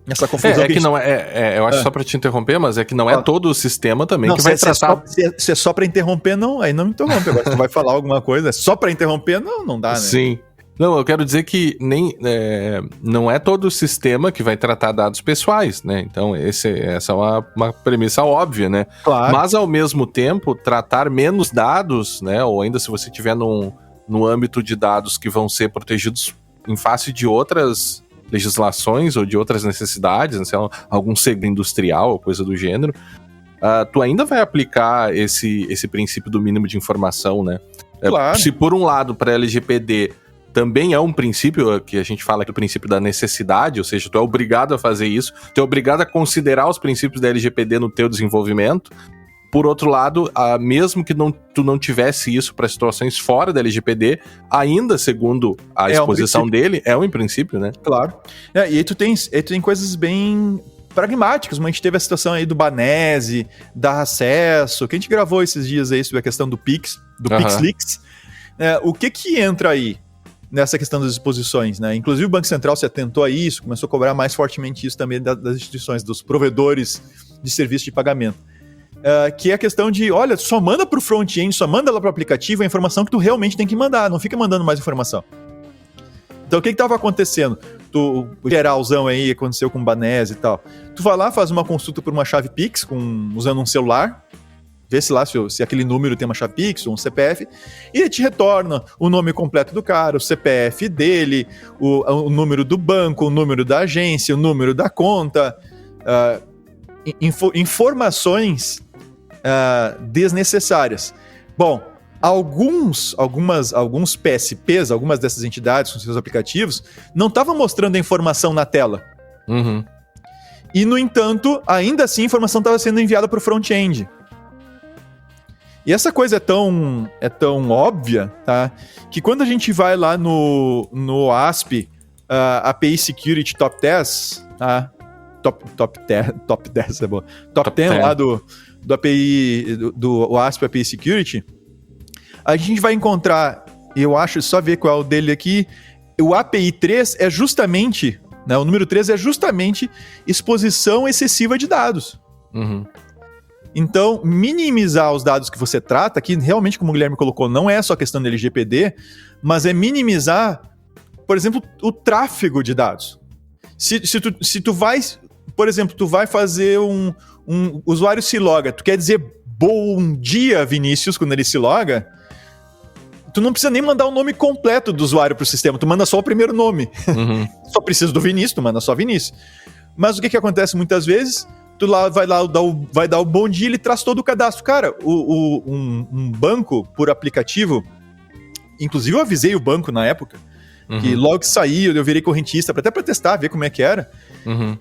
Essa confusão que não eu acho só para te interromper, mas é que não é todo o sistema também não, que vai tratar... Se é só para interromper, não, aí não me interrompe. Agora, se tu vai falar alguma coisa, é só para interromper, não dá, né? Sim. Não, eu quero dizer que não é todo o sistema que vai tratar dados pessoais, né? Então, essa é uma premissa óbvia, né? Claro. Mas, ao mesmo tempo, tratar menos dados, né? Ou ainda se você estiver no âmbito de dados que vão ser protegidos em face de outras legislações ou de outras necessidades, né? Sei lá, algum segredo industrial ou coisa do gênero, tu ainda vai aplicar esse princípio do mínimo de informação, né? Claro. Se por um lado, para a LGPD também é um princípio que a gente fala que é o princípio da necessidade, ou seja, tu é obrigado a fazer isso, tu é obrigado a considerar os princípios da LGPD no teu desenvolvimento. Por outro lado, mesmo que tu não tivesse isso para situações fora da LGPD, ainda segundo a exposição dele, é um princípio, né? Claro. E aí tu tem coisas bem pragmáticas. A gente teve a situação aí do Banese, da Acesso, que a gente gravou esses dias aí sobre a questão do Pix, do PixLeaks. O que entra aí nessa questão das exposições, né? Inclusive o Banco Central se atentou a isso, começou a cobrar mais fortemente isso também das instituições, dos provedores de serviço de pagamento. Que é a questão de, olha, só manda pro front-end, só manda lá pro aplicativo a informação que tu realmente tem que mandar, não fica mandando mais informação. Então o que estava acontecendo? O geralzão aí aconteceu com o Banese e tal. Tu vai lá, faz uma consulta por uma chave Pix usando um celular, vê se aquele número tem uma chave Pix ou um CPF, e ele te retorna o nome completo do cara, o CPF dele, o número do banco, o número da agência, o número da conta, informações desnecessárias. Bom, alguns PSPs, algumas dessas entidades com seus aplicativos, não estavam mostrando a informação na tela. Uhum. E, no entanto, ainda assim a informação estava sendo enviada para o front-end. E essa coisa é tão óbvia, tá? Que quando a gente vai lá no ASP, API Security Top 10, tá? Top 10 é bom. Top 10 lá do API, do ASP API Security, a gente vai encontrar, eu acho, só ver qual é o dele aqui, o API 3 é justamente, né, o número 3 é justamente exposição excessiva de dados. Uhum. Então, minimizar os dados que você trata, que realmente, como o Guilherme colocou, não é só questão da LGPD, mas é minimizar, por exemplo, o tráfego de dados. Se tu vai, por exemplo, tu vai fazer um usuário se loga, tu quer dizer bom dia, Vinícius, quando ele se loga, tu não precisa nem mandar o nome completo do usuário pro sistema, tu manda só o primeiro nome. Uhum. Só precisa do Vinícius, tu manda só Vinícius. Mas o que acontece muitas vezes? Tu vai dar o bom dia, ele traz todo o cadastro. Cara, um banco por aplicativo, inclusive eu avisei o banco na época, que logo que saiu, eu virei correntista, até pra testar, ver como é que era. Uhum.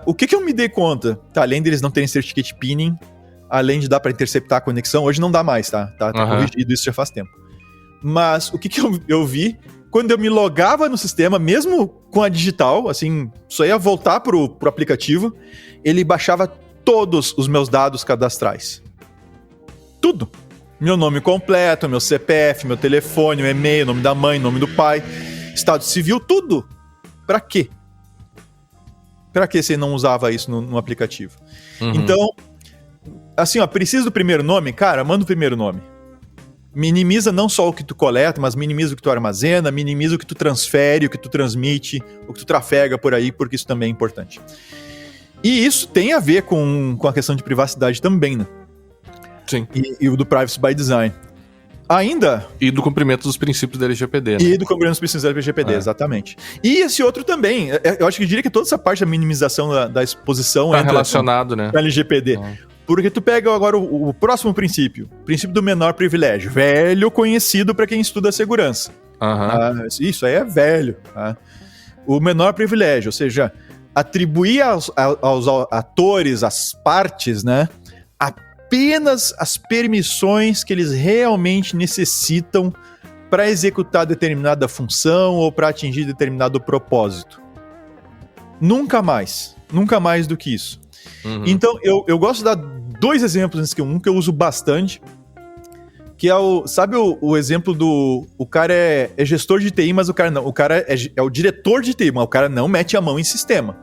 O que eu me dei conta? Tá, além deles não terem certificate pinning, além de dar pra interceptar a conexão, hoje não dá mais, tá? Tá corrigido, isso já faz tempo. Mas o que eu vi, quando eu me logava no sistema, mesmo com a digital, assim, só ia voltar pro aplicativo, ele baixava todos os meus dados cadastrais. Tudo. Meu nome completo, meu CPF, meu telefone, meu e-mail, nome da mãe, nome do pai, estado civil, tudo. Pra quê? Pra que você não usava isso no aplicativo? Uhum. Então, assim, ó, precisa do primeiro nome? Cara, manda o primeiro nome. Minimiza não só o que tu coleta, mas minimiza o que tu armazena, minimiza o que tu transfere, o que tu transmite, o que tu trafega por aí, porque isso também é importante. E isso tem a ver com a questão de privacidade também, né? Sim. E o do Privacy by Design. Ainda... E do cumprimento dos princípios da LGPD, né? E do cumprimento dos princípios da LGPD, exatamente. E esse outro também. Eu acho que eu diria que toda essa parte da minimização da exposição tá relacionado, né? Com a LGPD. Porque tu pega agora o próximo princípio do menor privilégio, velho conhecido para quem estuda segurança. Isso aí é velho. Tá? O menor privilégio, ou seja, atribuir aos atores, às partes, né, a apenas as permissões que eles realmente necessitam para executar determinada função ou para atingir determinado propósito. Nunca mais do que isso. Então, eu gosto de dar 2 exemplos, um que eu uso bastante, que é o exemplo do... O cara é gestor de TI, mas o cara não. O cara é o diretor de TI, mas o cara não mete a mão em sistema.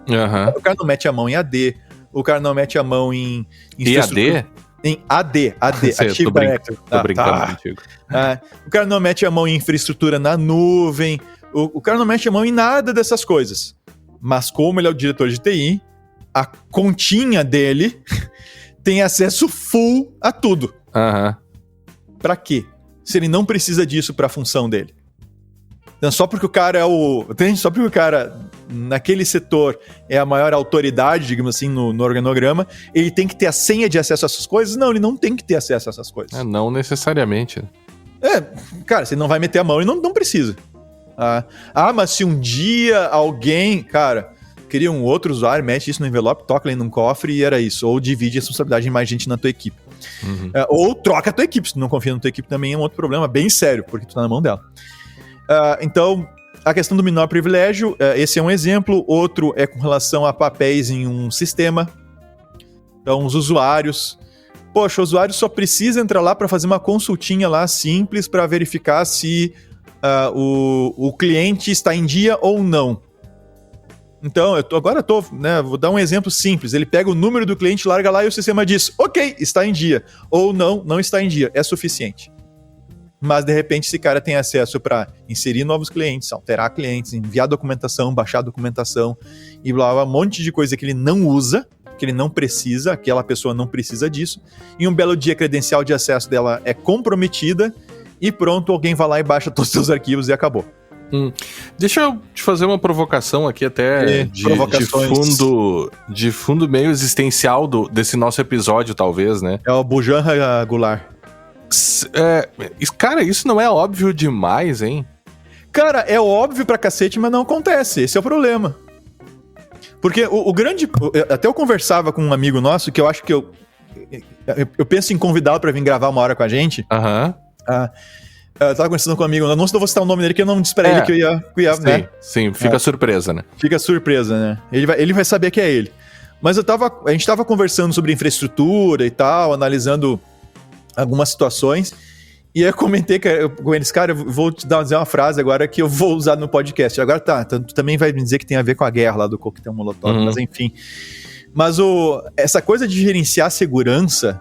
O cara não mete a mão em AD, o cara não mete a mão em AD? Em AD, Active Directory. Tô brincando contigo. O cara não mete a mão em infraestrutura na nuvem, o cara não mete a mão em nada dessas coisas. Mas como ele é o diretor de TI, a continha dele tem acesso full a tudo. Pra quê? Se ele não precisa disso pra função dele. Então, só porque o cara só porque o cara naquele setor é a maior autoridade, digamos assim, no organograma, ele tem que ter a senha de acesso a essas coisas? Não, ele não tem que ter acesso a essas coisas. Não necessariamente. Cara, se ele não vai meter a mão, ele não precisa. Mas se um dia alguém, cara, cria um outro usuário, mete isso no envelope, toca ele num cofre e era isso. Ou divide a responsabilidade em mais gente na tua equipe. Ou troca a tua equipe. Se tu não confia na tua equipe também é um outro problema bem sério, porque tu tá na mão dela. Então, a questão do menor privilégio, esse é um exemplo. Outro é com relação a papéis em um sistema. Então, os usuários... Poxa, o usuário só precisa entrar lá para fazer uma consultinha lá simples para verificar se o cliente está em dia ou não. Então, vou dar um exemplo simples. Ele pega o número do cliente, larga lá e o sistema diz, ok, está em dia. Ou não está em dia. É suficiente. Mas, de repente, esse cara tem acesso para inserir novos clientes, alterar clientes, enviar documentação, baixar documentação e blá, blá, um monte de coisa que ele não usa, que ele não precisa, aquela pessoa não precisa disso. E um belo dia a credencial de acesso dela é comprometida e pronto, alguém vai lá e baixa todos os seus arquivos e acabou. Deixa eu te fazer uma provocação aqui até de fundo meio existencial desse nosso episódio, talvez, né? É o Bujanra Goulart. Cara, isso não é óbvio demais, hein? Cara, é óbvio pra cacete, mas não acontece. Esse é o problema. Porque o grande... Até eu conversava com um amigo nosso, que eu acho que eu penso em convidá-lo pra vir gravar uma hora com a gente. Eu tava conversando com um amigo, não vou citar o nome dele, que eu não disse pra ele que eu ia sim, né? Sim, fica surpresa, né? Fica surpresa, né? Ele vai saber que é ele. Mas a gente tava conversando sobre infraestrutura e tal, analisando algumas situações, e aí eu comentei com eles, cara, eu vou te dizer uma frase agora que eu vou usar no podcast. Agora tu também vai me dizer que tem a ver com a guerra lá do coquetel Molotov, mas enfim. Mas essa coisa de gerenciar segurança,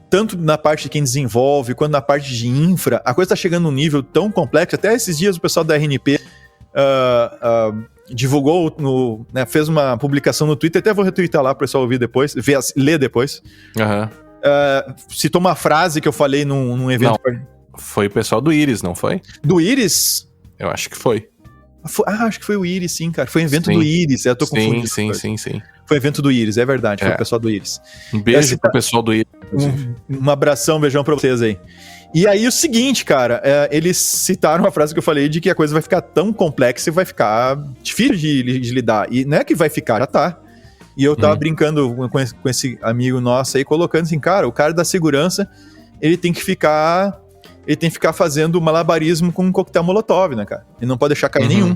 tanto na parte de quem desenvolve, quanto na parte de infra, a coisa tá chegando num nível tão complexo. Até esses dias o pessoal da RNP divulgou, fez uma publicação no Twitter, até vou retweetar lá para o pessoal ouvir depois, ler depois. Citou uma frase que eu falei num evento. Não, foi o pessoal do Iris, não foi? Do Iris? Eu acho que foi. Acho que foi o Iris, sim, cara. Foi um evento do Iris. Eu tô confundindo. Sim. Foi evento do Iris, é verdade. Foi o pessoal do Iris. Um beijo pro pessoal do Iris. Um abração, um beijão pra vocês aí. E aí o seguinte, cara, eles citaram a frase que eu falei de que a coisa vai ficar tão complexa e vai ficar difícil de lidar. E não é que vai ficar, já tá. E eu tava brincando com esse amigo nosso aí, colocando assim, cara, o cara da segurança, ele tem que ficar fazendo malabarismo com um coquetel Molotov, né, cara? Ele não pode deixar cair nenhum.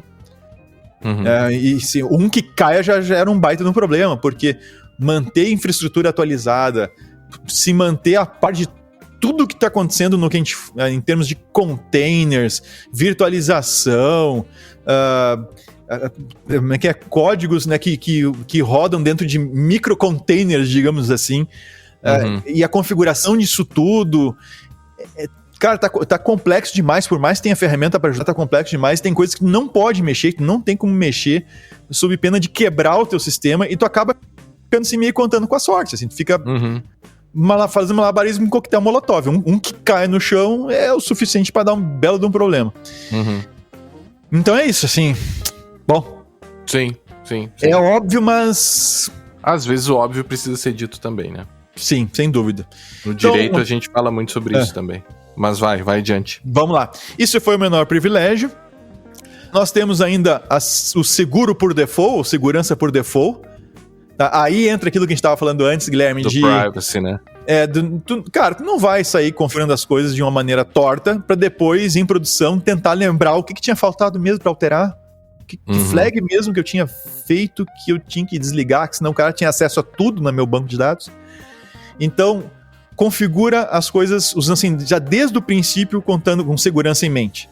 E se um que caia já era um baita de um problema, porque manter a infraestrutura atualizada, se manter a par de tudo que está acontecendo no que a gente, em termos de containers, virtualização, códigos, né, que rodam dentro de microcontainers, digamos assim, e a configuração disso tudo, cara, tá complexo demais, por mais que tenha ferramenta para ajudar, tá complexo demais, tem coisas que não pode mexer, que não tem como mexer, sob pena de quebrar o teu sistema, e tu acaba ficando assim meio contando com a sorte, assim, tu fica fazendo malabarismo com coquetel Molotov, um que cai no chão é o suficiente para dar um belo de um problema. Então é isso, assim, bom. Sim. É óbvio, mas... Às vezes o óbvio precisa ser dito também, né? Sim, sem dúvida. No direito a gente fala muito sobre isso também. Mas vai adiante. Vamos lá. Isso foi o menor privilégio. Nós temos ainda o seguro por default, ou segurança por default, Tá? Aí entra aquilo que a gente estava falando antes, Guilherme, do privacy, né? Cara, tu não vai sair configurando as coisas de uma maneira torta pra depois, em produção, tentar lembrar o que tinha faltado mesmo pra alterar. Que flag mesmo que eu tinha feito, que eu tinha que desligar, que senão o cara tinha acesso a tudo no meu banco de dados. Então, configura as coisas, usando assim, já desde o princípio, contando com segurança em mente.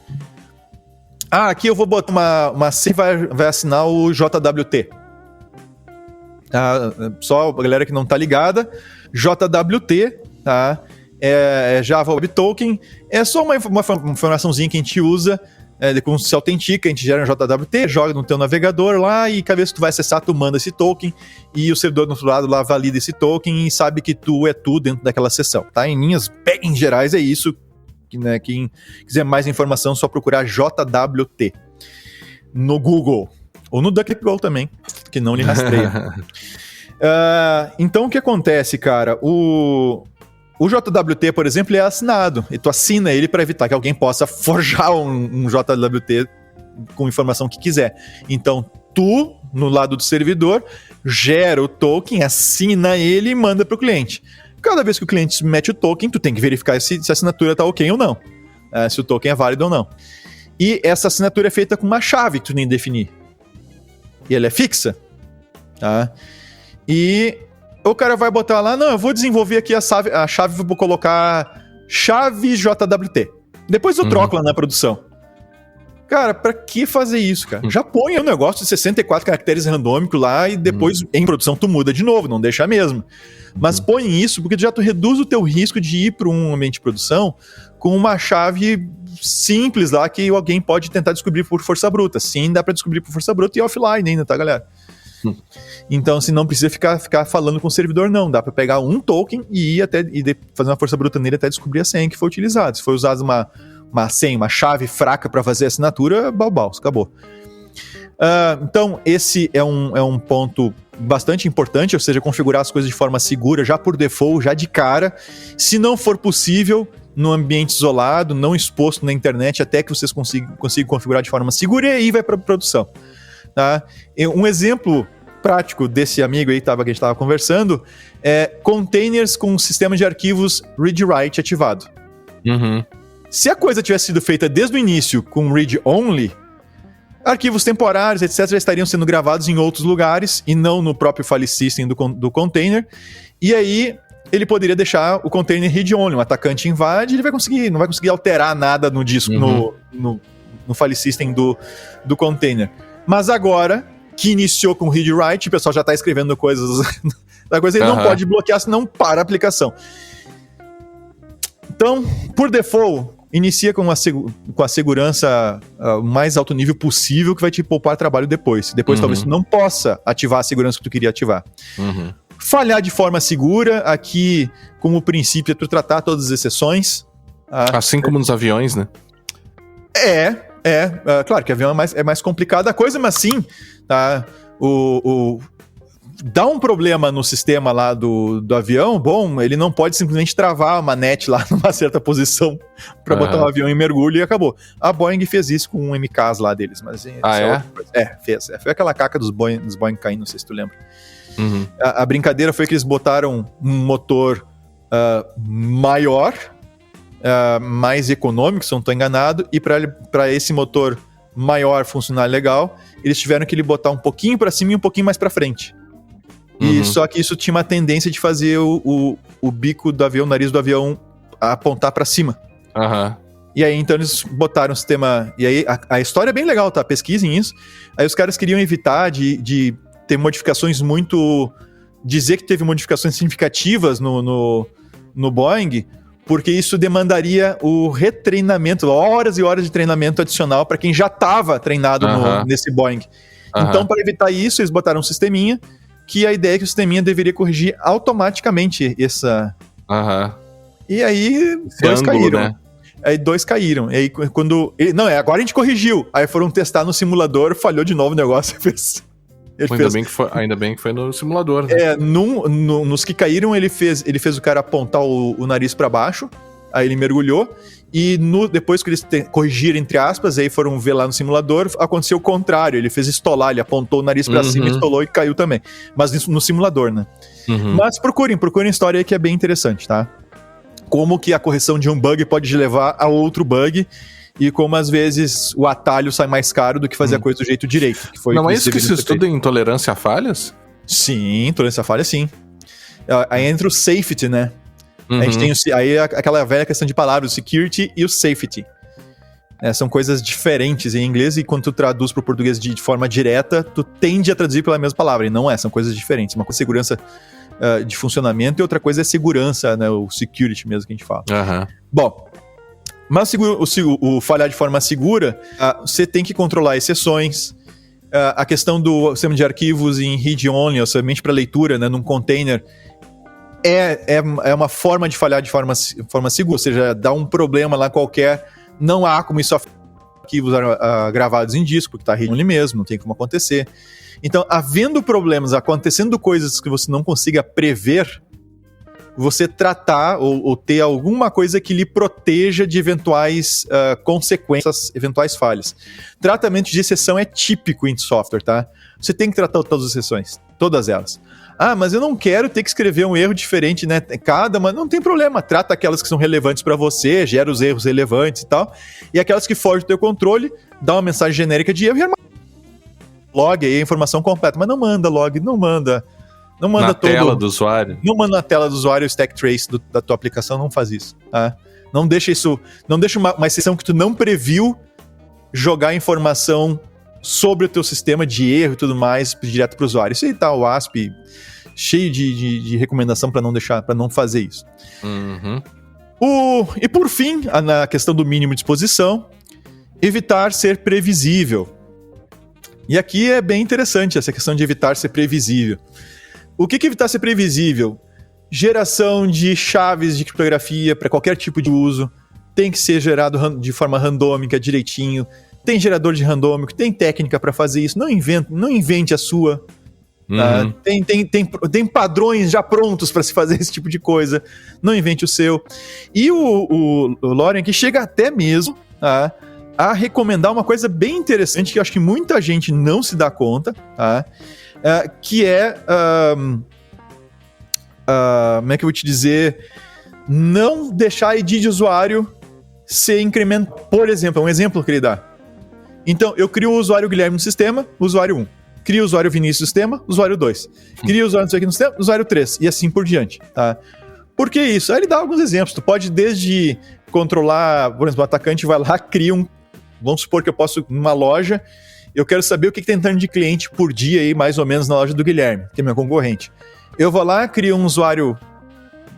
Aqui eu vou botar uma C vai assinar o JWT. Só a galera que não tá ligada, JWT, tá? É Java Web Token, é só uma informaçãozinha que a gente usa, quando se autentica, a gente gera um JWT, joga no teu navegador lá e cada vez que tu vai acessar, tu manda esse token e o servidor do outro lado lá valida esse token e sabe que tu é tu dentro daquela sessão, tá? Em linhas bem gerais é isso, né? Quem quiser mais informação é só procurar JWT no Google ou no DuckDuckGo também, que não lhe rastreia. Então o que acontece, cara? O JWT, por exemplo, ele é assinado. E tu assina ele para evitar que alguém possa forjar um JWT com informação que quiser. Então, tu, no lado do servidor, gera o token, assina ele e manda para o cliente. Cada vez que o cliente submete o token, tu tem que verificar se a assinatura está ok ou não. Se o token é válido ou não. E essa assinatura é feita com uma chave que tu nem definir. E ela é fixa. Tá? E o cara vai botar lá, não, eu vou desenvolver aqui a chave, vou colocar chave JWT. Depois eu troco lá na produção. Cara, pra que fazer isso, cara? Já põe um negócio de 64 caracteres randômico lá e depois em produção tu muda de novo, não deixa mesmo. Mas põe isso porque já tu reduz o teu risco de ir para um ambiente de produção com uma chave simples lá que alguém pode tentar descobrir por força bruta. Sim, dá pra descobrir por força bruta e offline ainda, tá, galera? Então, assim, não precisa ficar falando com o servidor, não. Dá pra pegar um token e ir fazer uma força bruta nele até descobrir a senha que foi utilizada. Se foi usada uma senha, uma chave fraca para fazer a assinatura, acabou. Então, esse é um ponto bastante importante, ou seja, configurar as coisas de forma segura, já por default, já de cara. Se não for possível, num ambiente isolado, não exposto na internet, até que vocês consigam configurar de forma segura, e aí vai para produção. Tá? Um exemplo prático desse amigo aí que a gente estava conversando é containers com sistema de arquivos read-write ativado. Se a coisa tivesse sido feita desde o início com read-only, arquivos temporários, etc., já estariam sendo gravados em outros lugares e não no próprio file system do container. E aí ele poderia deixar o container read-only. Um atacante invade, ele não vai conseguir alterar nada no disco, no file system do container. Mas agora, que iniciou com read-write, o pessoal já está escrevendo coisas da coisa, ele não pode bloquear, senão para a aplicação. Então, por default, inicia com a segurança mais alto nível possível, que vai te poupar trabalho depois. Depois talvez tu não possa ativar a segurança que tu queria ativar. Falhar de forma segura, aqui, como princípio, é tu tratar todas as exceções. Assim como nos aviões, né? Claro que avião é mais complicada a coisa, mas sim, tá? Dá um problema no sistema lá do avião, bom, ele não pode simplesmente travar a manete lá numa certa posição para botar o avião em mergulho e acabou. A Boeing fez isso com um MKs lá deles, mas fez. Foi aquela caca dos Boeing caindo, não sei se tu lembra. A brincadeira foi que eles botaram um motor maior, mais econômico, se eu não estou enganado, e para esse motor maior funcionar legal, eles tiveram que botar um pouquinho para cima e um pouquinho mais para frente. E só que isso tinha uma tendência de fazer o bico do avião, o nariz do avião apontar para cima. E aí então eles botaram o sistema. E aí a história é bem legal, tá? Pesquisem isso. Aí os caras queriam evitar de ter modificações muito. Dizer que teve modificações significativas no Boeing, porque isso demandaria o retreinamento, horas e horas de treinamento adicional para quem já estava treinado nesse Boeing. Então, para evitar isso, eles botaram um sisteminha, que a ideia é que o sisteminha deveria corrigir automaticamente essa... E aí, dois caíram. Né? Aí dois caíram. E aí, quando... agora a gente corrigiu. Aí foram testar no simulador, falhou de novo o negócio. Ainda bem que foi no simulador, né? Nos que caíram, ele fez o cara apontar o nariz pra baixo, Aí ele mergulhou, e depois que eles corrigiram, entre aspas, aí foram ver lá no simulador, aconteceu o contrário, ele fez estolar, ele apontou o nariz pra cima, estolou e caiu também. Mas isso no simulador, né? Mas procurem a história aí que é bem interessante, tá? Como que a correção de um bug pode levar a outro bug, e como às vezes o atalho sai mais caro do que fazer a coisa do jeito direito. Que foi não que é isso que se estuda em intolerância a falhas? Sim, intolerância a falha, sim. Aí entra o safety, né? A gente tem aí aquela velha questão de palavras, o security e o safety. São coisas diferentes em inglês, e quando tu traduz para o português de forma direta, tu tende a traduzir pela mesma palavra, e não é, são coisas diferentes. Uma coisa é segurança de funcionamento e outra coisa é segurança, né, o security mesmo que a gente fala. Bom, mas o falhar de forma segura, você tem que controlar exceções, a questão do sistema de arquivos em read-only, ou somente para leitura, né, num container, é uma forma de falhar de forma segura, ou seja, dá um problema lá qualquer, não há como isso afetar arquivos gravados em disco, porque está read-only mesmo, não tem como acontecer. Então, havendo problemas, acontecendo coisas que você não consiga prever, você tratar ou ter alguma coisa que lhe proteja de eventuais consequências, eventuais falhas. Tratamento de exceção é típico em software, tá? Você tem que tratar todas as exceções, todas elas. Mas eu não quero ter que escrever um erro diferente, né? Mas não tem problema, trata aquelas que são relevantes para você, gera os erros relevantes e tal, e aquelas que fogem do teu controle, dá uma mensagem genérica de erro e log aí a informação completa, mas não manda log, não manda na tela do usuário. Não manda na tela do usuário o stack trace da tua aplicação, não faz isso, tá? Não deixa uma exceção que tu não previu jogar informação sobre o teu sistema de erro e tudo mais direto para o usuário. Isso aí tá o ASP cheio de recomendação para não fazer isso. E por fim, na questão do mínimo de exposição, evitar ser previsível. E aqui é bem interessante essa questão de evitar ser previsível. O que evitar ser previsível? Geração de chaves de criptografia para qualquer tipo de uso tem que ser gerado de forma randômica, direitinho. Tem gerador de randômico, tem técnica para fazer isso. Não invente a sua. Tem padrões já prontos para se fazer esse tipo de coisa. Não invente o seu. E o Lorian aqui chega até mesmo a recomendar uma coisa bem interessante que eu acho que muita gente não se dá conta, tá? Que é... como é que eu vou te dizer? Não deixar a ID de usuário ser incrementado. Por exemplo, um exemplo que ele dá. Então, eu crio o usuário Guilherme no sistema, usuário 1. Crio o usuário Vinícius no sistema, usuário 2. Crio o usuário aqui no sistema, usuário 3. E assim por diante, tá? Por que isso? Aí ele dá alguns exemplos. Tu pode desde controlar, por exemplo, o atacante vai lá, cria vamos supor que eu posso, numa loja, eu quero saber o que tem entrando de cliente por dia aí, mais ou menos, na loja do Guilherme, que é meu concorrente. Eu vou lá, crio um usuário,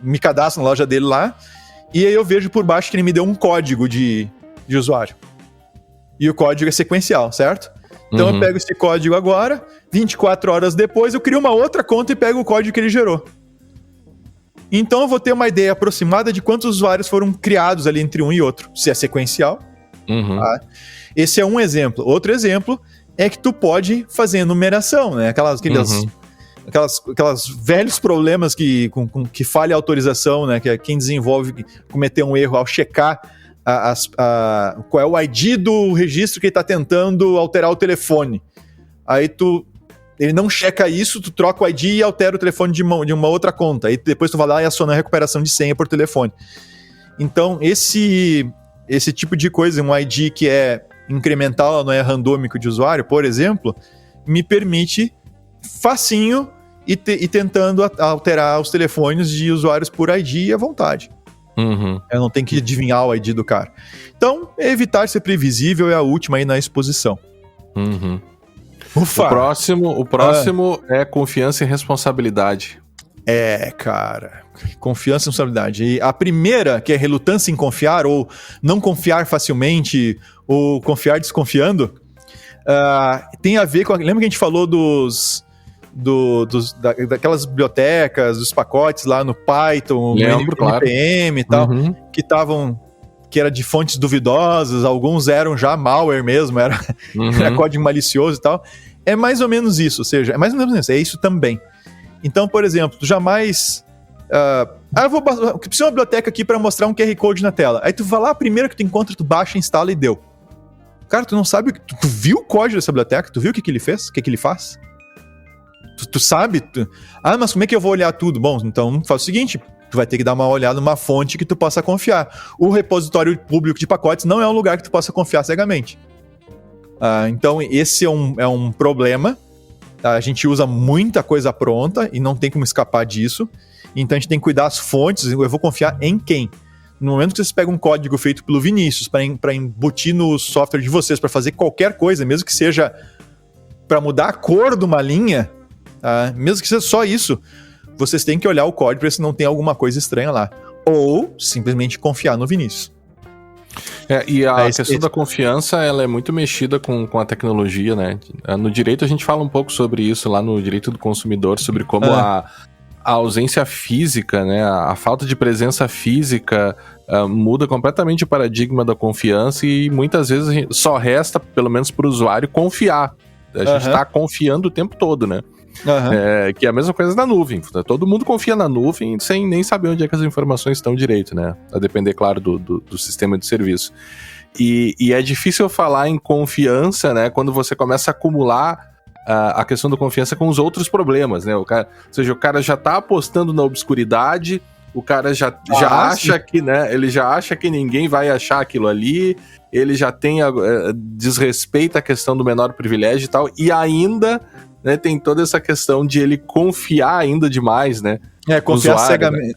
me cadastro na loja dele lá, e aí eu vejo por baixo que ele me deu um código de usuário. E o código é sequencial, certo? Então eu pego esse código agora, 24 horas depois eu crio uma outra conta e pego o código que ele gerou. Então eu vou ter uma ideia aproximada de quantos usuários foram criados ali entre um e outro, se é sequencial. Tá? Esse é um exemplo. Outro exemplo é que tu pode fazer enumeração, né? Aquelas velhos problemas que falha a autorização, né? Que quem desenvolve cometeu um erro ao checar qual é o ID do registro que ele está tentando alterar o telefone. Aí ele não checa isso, tu troca o ID e altera o telefone de uma outra conta. Aí depois tu vai lá e aciona a recuperação de senha por telefone. Então, esse tipo de coisa, um ID que é incremental, não é randômico de usuário, por exemplo, me permite facinho e tentando alterar os telefones de usuários por ID à vontade. Eu não tenho que adivinhar o ID do cara. Então, evitar ser previsível é a última aí na exposição. Ufa. O próximo é confiança e responsabilidade. Cara, confiança e responsabilidade. E a primeira, que é relutância em confiar, ou não confiar facilmente, ou confiar desconfiando, tem a ver com... Lembra que a gente falou daquelas bibliotecas, dos pacotes lá no Python, Lembro, no NPM e tal, que era de fontes duvidosas, alguns eram já malware mesmo, era código malicioso e tal. É mais ou menos isso, ou seja, é mais ou menos isso, é isso também. Então, por exemplo, tu jamais eu preciso de uma biblioteca aqui para mostrar um QR Code na tela. Aí tu vai lá, a primeira que tu encontra, tu baixa, instala e deu. Cara, tu não sabe, tu viu o código dessa biblioteca? Tu viu o que ele fez? O que ele faz? Tu sabe? Mas como é que eu vou olhar tudo? Bom, então faz o seguinte, tu vai ter que dar uma olhada numa fonte que tu possa confiar. O repositório público de pacotes não é um lugar que tu possa confiar cegamente. Então esse é um problema. A gente usa muita coisa pronta e não tem como escapar disso. Então a gente tem que cuidar das fontes. Eu vou confiar em quem? No momento que vocês pegam um código feito pelo Vinícius para embutir no software de vocês, para fazer qualquer coisa, mesmo que seja para mudar a cor de uma linha, mesmo que seja só isso, vocês têm que olhar o código para ver se não tem alguma coisa estranha lá. Ou simplesmente confiar no Vinícius. E a questão da confiança, ela é muito mexida com a tecnologia, né? No direito a gente fala um pouco sobre isso, lá no direito do consumidor, sobre como a ausência física, né? A falta de presença física muda completamente o paradigma da confiança e muitas vezes só resta, pelo menos para o usuário, confiar. A gente está confiando o tempo todo, né? Que é a mesma coisa na nuvem. Todo mundo confia na nuvem sem nem saber onde é que as informações estão direito, né? A depender, claro, do sistema de serviço. E é difícil falar em confiança, né? Quando você começa a acumular a questão da confiança com os outros problemas, né? Ou seja, o cara já tá apostando na obscuridade, o cara já acha que, né? Ele já acha que ninguém vai achar aquilo ali, ele já tem desrespeita a questão do menor privilégio e tal, e ainda, né, tem toda essa questão de ele confiar ainda demais, né? Confiar cegamente.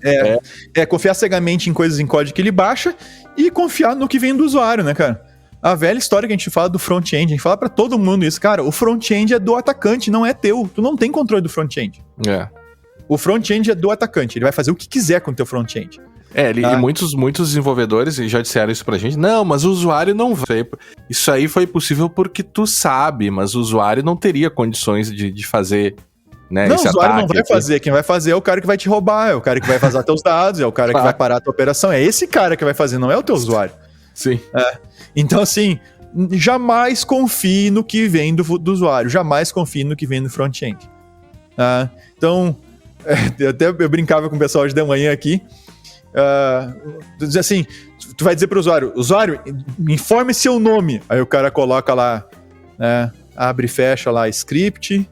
Confiar cegamente em coisas em código que ele baixa e confiar no que vem do usuário, né, cara? A velha história que a gente fala do front-end, a gente fala pra todo mundo isso, cara, o front-end é do atacante, não é teu. Tu não tem controle do front-end. O front-end é do atacante, ele vai fazer o que quiser com o teu front-end. E muitos desenvolvedores já disseram isso pra gente. Não, mas o usuário não vai. Isso aí foi possível porque tu sabe, mas o usuário não teria condições de fazer, né, não, o usuário não vai fazer. Quem vai fazer é o cara que vai te roubar, é o cara que vai vazar teus dados, é o cara que vai parar a tua operação. É esse cara que vai fazer, não é o teu usuário. Sim. Então, assim, jamais confie no que vem do usuário, jamais confie no que vem do front-end. Então, eu brincava com o pessoal hoje de manhã aqui, dizer assim, tu vai dizer para o usuário, informe seu nome. Aí o cara coloca lá, abre e fecha lá script,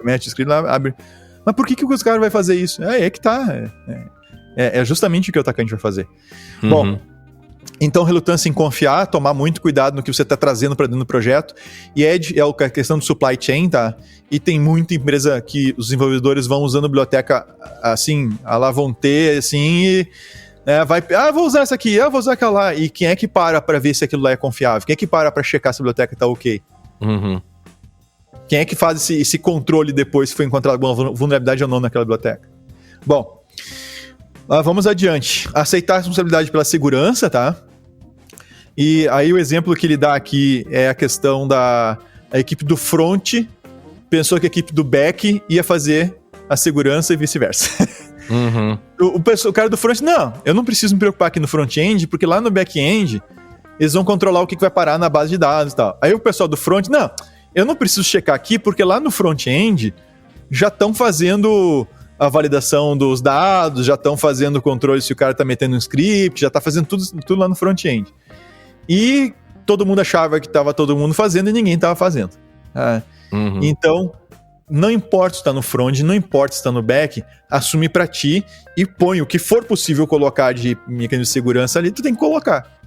mete script lá, abre. Mas por que os caras vai fazer isso? É que tá. É justamente o que o atacante vai fazer. Bom, então relutância em confiar, tomar muito cuidado no que você está trazendo para dentro do projeto. E é a questão do supply chain, tá? E tem muita empresa que os desenvolvedores vão usando biblioteca assim, lá vão ter, assim, e vou usar essa aqui, vou usar aquela lá. E quem é que para ver se aquilo lá é confiável? Quem é que para checar se a biblioteca tá ok? Quem é que faz esse controle depois se foi encontrada alguma vulnerabilidade ou não naquela biblioteca? Bom, vamos adiante. Aceitar a responsabilidade pela segurança, tá? E aí o exemplo que ele dá aqui é a questão da equipe do front pensou que a equipe do back ia fazer a segurança e vice-versa. O cara do front, não, eu não preciso me preocupar aqui no front-end, porque lá no back-end eles vão controlar o que vai parar na base de dados e tal. Aí o pessoal do front, não, eu não preciso checar aqui, porque lá no front-end já estão fazendo a validação dos dados, já estão fazendo o controle se o cara está metendo um script, já está fazendo tudo lá no front-end. E todo mundo achava que estava todo mundo fazendo e ninguém estava fazendo. Então, não importa se está no front, não importa se está no back, assume para ti e põe o que for possível colocar de mecanismo de segurança ali, tu tem que colocar.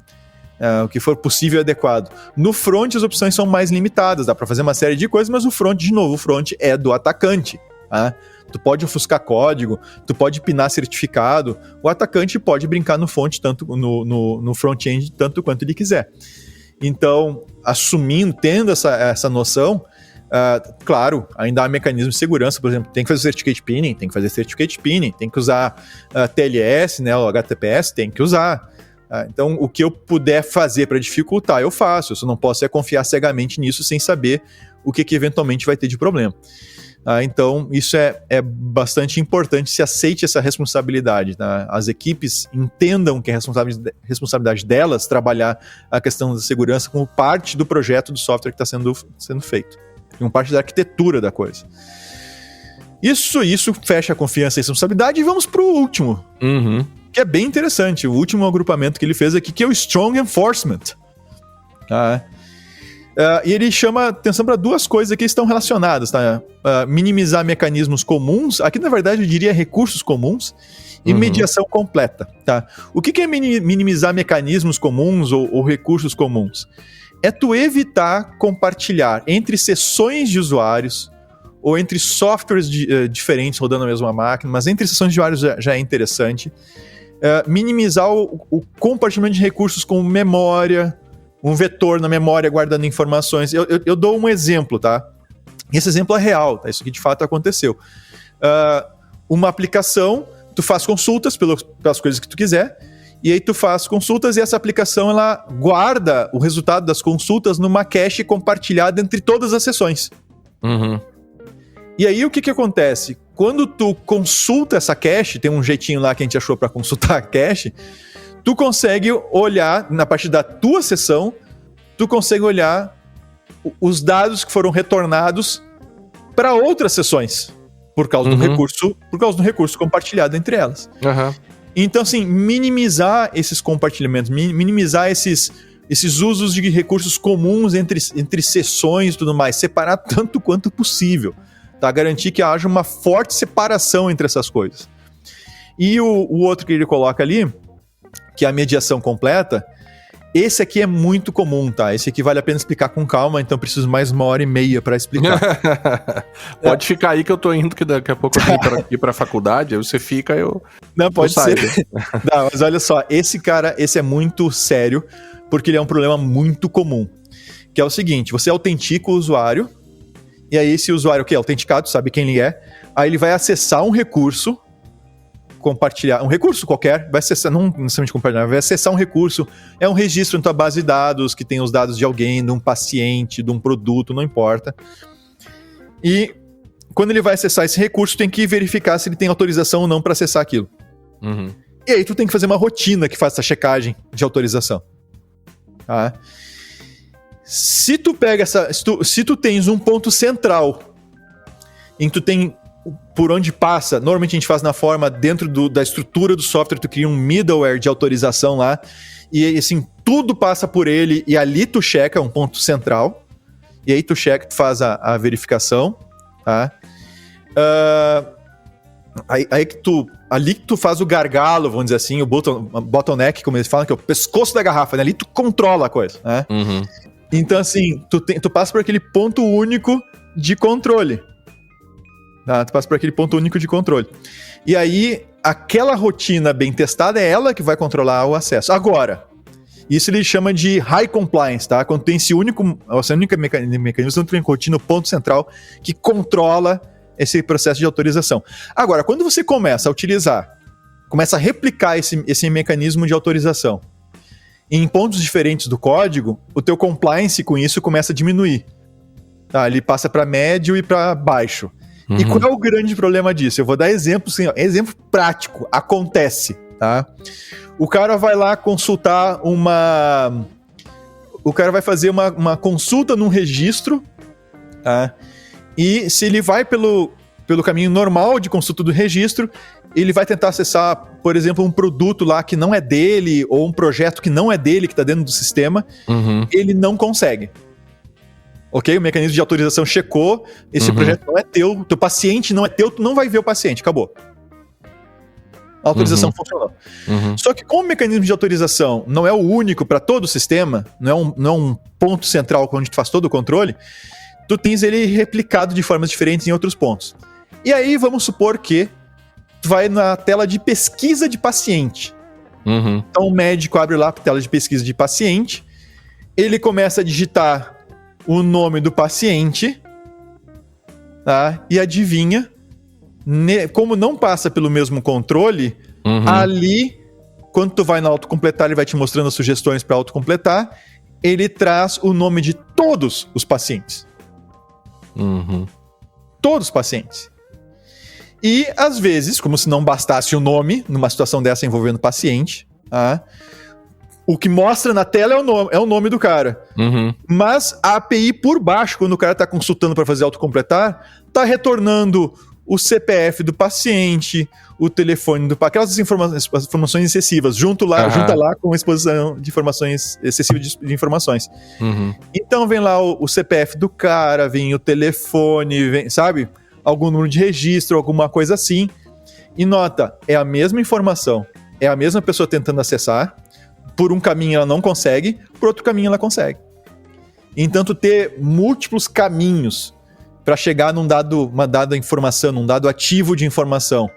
O que for possível e adequado. No front as opções são mais limitadas, dá para fazer uma série de coisas, mas o front, de novo, o front é do atacante. Tu pode ofuscar código, tu pode pinar certificado, o atacante pode brincar no front, tanto no front-end, tanto quanto ele quiser. Então, tendo essa noção, claro, ainda há mecanismos de segurança, por exemplo, tem que fazer certificate pinning, tem que usar TLS, né, o HTTPS, tem que usar. Então, o que eu puder fazer para dificultar, eu faço. Eu só não posso confiar cegamente nisso sem saber o que eventualmente vai ter de problema. Então, isso é bastante importante, se aceite essa responsabilidade. Tá? As equipes entendam que é responsabilidade delas trabalhar a questão da segurança como parte do projeto do software que está sendo feito, como parte da arquitetura da coisa. Isso fecha a confiança e responsabilidade. E vamos pro último, que é bem interessante. O último agrupamento que ele fez aqui, que é o Strong Enforcement. E ele chama atenção para duas coisas que estão relacionadas, tá? Minimizar mecanismos comuns, aqui na verdade eu diria recursos comuns, e mediação completa, tá? O que é minimizar mecanismos comuns ou recursos comuns? É tu evitar compartilhar entre seções de usuários ou entre softwares diferentes rodando na mesma máquina, mas entre seções de usuários já é interessante. Minimizar o compartilhamento de recursos como memória, um vetor na memória guardando informações. Eu dou um exemplo, tá? Esse exemplo é real, tá? Isso aqui de fato aconteceu. Uma aplicação, tu faz consultas pelas coisas que tu quiser, e aí tu faz consultas e essa aplicação ela guarda o resultado das consultas numa cache compartilhada entre todas as sessões. E aí o que acontece? Quando tu consulta essa cache, tem um jeitinho lá que a gente achou para consultar a cache, tu consegue olhar, na parte da tua sessão, tu consegue olhar os dados que foram retornados para outras sessões, por causa do recurso compartilhado entre elas. Então, assim, minimizar esses compartilhamentos, minimizar esses usos de recursos comuns entre sessões e tudo mais, separar tanto quanto possível, tá? Garantir que haja uma forte separação entre essas coisas. E o outro que ele coloca ali, que é a mediação completa, esse aqui é muito comum, tá? Esse aqui vale a pena explicar com calma, então preciso mais 1h30 para explicar. Pode ficar aí que eu tô indo, que daqui a pouco eu venho aqui pra faculdade, aí você fica, eu... Não, pode ser. Não, mas olha só, esse é muito sério, porque ele é um problema muito comum, que é o seguinte, você autentica o usuário, e aí esse usuário que é autenticado, sabe quem ele é, aí ele vai acessar um recurso, compartilhar, um recurso qualquer, vai acessar, não necessariamente compartilhar, vai acessar um recurso, é um registro na tua base de dados, que tem os dados de alguém, de um paciente, de um produto, não importa. E quando ele vai acessar esse recurso, tem que verificar se ele tem autorização ou não para acessar aquilo. E aí tu tem que fazer uma rotina que faça essa checagem de autorização. Tá? Se tu pega se tu tens um ponto central em que tu tem por onde passa, normalmente a gente faz na forma dentro da estrutura do software, tu cria um middleware de autorização lá, e assim, tudo passa por ele, e ali tu checa um ponto central, e aí tu checa, tu faz a verificação, tá? Ali que tu faz o gargalo, vamos dizer assim, o bottleneck, como eles falam, que é o pescoço da garrafa, né? Ali tu controla a coisa, né? Então assim, tu passa por aquele ponto único de controle. Tu passa por aquele ponto único de controle. E aí, aquela rotina bem testada é ela que vai controlar o acesso. Agora, isso ele chama de high compliance, tá? Quando tem esse único mecanismo, você tem rotina, o ponto central, que controla esse processo de autorização. Agora, quando você começa a replicar esse mecanismo de autorização em pontos diferentes do código, o teu compliance com isso começa a diminuir. Tá? Ele passa para médio e para baixo. E qual é o grande problema disso? Eu vou dar exemplo, sim, exemplo prático. Acontece, tá? O cara vai lá consultar O cara vai fazer uma consulta num registro, tá? E se ele vai pelo caminho normal de consulta do registro, ele vai tentar acessar, por exemplo, um produto lá que não é dele, ou um projeto que não é dele, que está dentro do sistema, ele não consegue. Ok? O mecanismo de autorização checou, esse projeto não é teu paciente não é teu, tu não vai ver o paciente, acabou. A autorização funcionou. Só que como o mecanismo de autorização não é o único para todo o sistema, não é um ponto central onde tu faz todo o controle, tu tens ele replicado de formas diferentes em outros pontos. E aí vamos supor que tu vai na tela de pesquisa de paciente. Então o médico abre lá a tela de pesquisa de paciente, ele começa a digitar o nome do paciente, tá? E adivinha, como não passa pelo mesmo controle, ali, quando tu vai no autocompletar, ele vai te mostrando as sugestões para autocompletar, ele traz o nome de todos os pacientes. Todos os pacientes. E, às vezes, como se não bastasse o nome, numa situação dessa envolvendo paciente, tá? O que mostra na tela é o nome do cara. Mas a API por baixo, quando o cara está consultando para fazer autocompletar, está retornando o CPF do paciente, o telefone do paciente, aquelas informações excessivas, junta lá com a exposição de informações excessiva de informações. Então vem lá o CPF do cara, vem o telefone, vem, sabe? Algum número de registro, alguma coisa assim. E nota, é a mesma informação, é a mesma pessoa tentando acessar, por um caminho ela não consegue, por outro caminho ela consegue. Então tu ter múltiplos caminhos para chegar uma dada informação, num dado ativo de informação,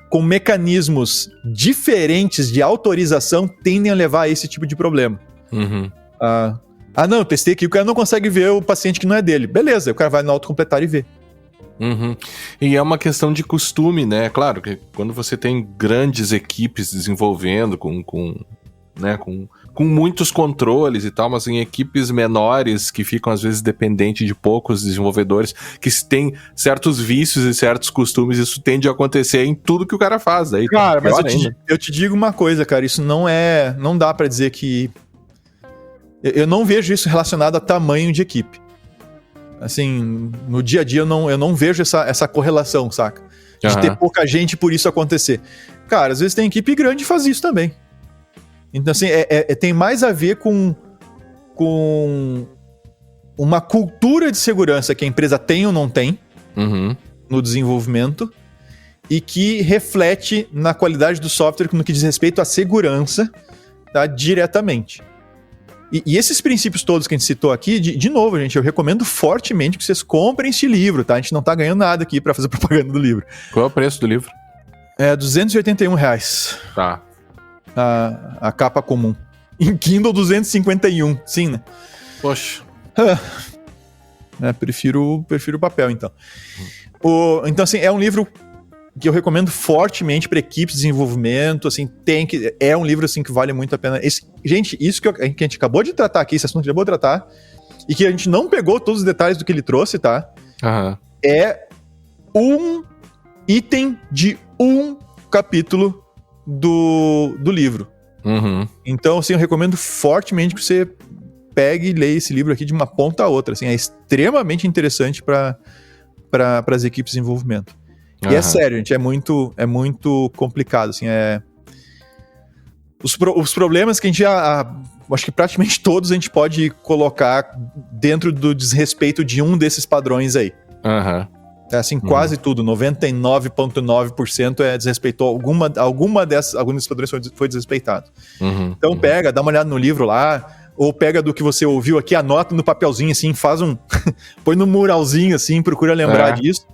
com mecanismos diferentes de autorização, tendem a levar a esse tipo de problema. Não, eu testei aqui, o cara não consegue ver o paciente que não é dele. Beleza, o cara vai no autocompletar e vê. E é uma questão de costume, né? Claro que quando você tem grandes equipes desenvolvendo com muitos controles e tal, mas em equipes menores que ficam às vezes dependentes de poucos desenvolvedores, que têm certos vícios e certos costumes, isso tende a acontecer em tudo que o cara faz. Daí, cara, mas eu te digo uma coisa, cara, isso não dá pra dizer que... Eu não vejo isso relacionado a tamanho de equipe. Assim, no dia a dia eu não vejo essa correlação, saca? De ter pouca gente por isso acontecer. Cara, às vezes tem equipe grande e faz isso também. Então, assim, tem mais a ver com uma cultura de segurança que a empresa tem ou não tem no desenvolvimento e que reflete na qualidade do software no que diz respeito à segurança, tá, diretamente. E esses princípios todos que a gente citou aqui, de novo, gente, eu recomendo fortemente que vocês comprem este livro, tá? A gente não tá ganhando nada aqui pra fazer propaganda do livro. Qual é o preço do livro? É R$281. Tá. A capa comum. Em Kindle, 251. Sim, né? Poxa. Prefiro o papel, então. Então, assim, é um livro que eu recomendo fortemente para equipes de desenvolvimento, assim, é um livro, assim, que vale muito a pena. Gente, isso que a gente acabou de tratar aqui, esse assunto que a gente acabou de tratar, e que a gente não pegou todos os detalhes do que ele trouxe, tá? É um item de um capítulo do livro. Então, assim, eu recomendo fortemente que você pegue e leia esse livro aqui de uma ponta a outra, assim, é extremamente interessante para as equipes de desenvolvimento. E é sério, gente, é muito complicado, assim, os problemas que a gente acho que praticamente todos a gente pode colocar dentro do desrespeito de um desses padrões aí. É assim, quase tudo, 99,9% desrespeitou algum desses padrões foi desrespeitado. Então dá uma olhada no livro lá, ou pega do que você ouviu aqui, anota no papelzinho, assim, põe no muralzinho, assim, procura lembrar disso.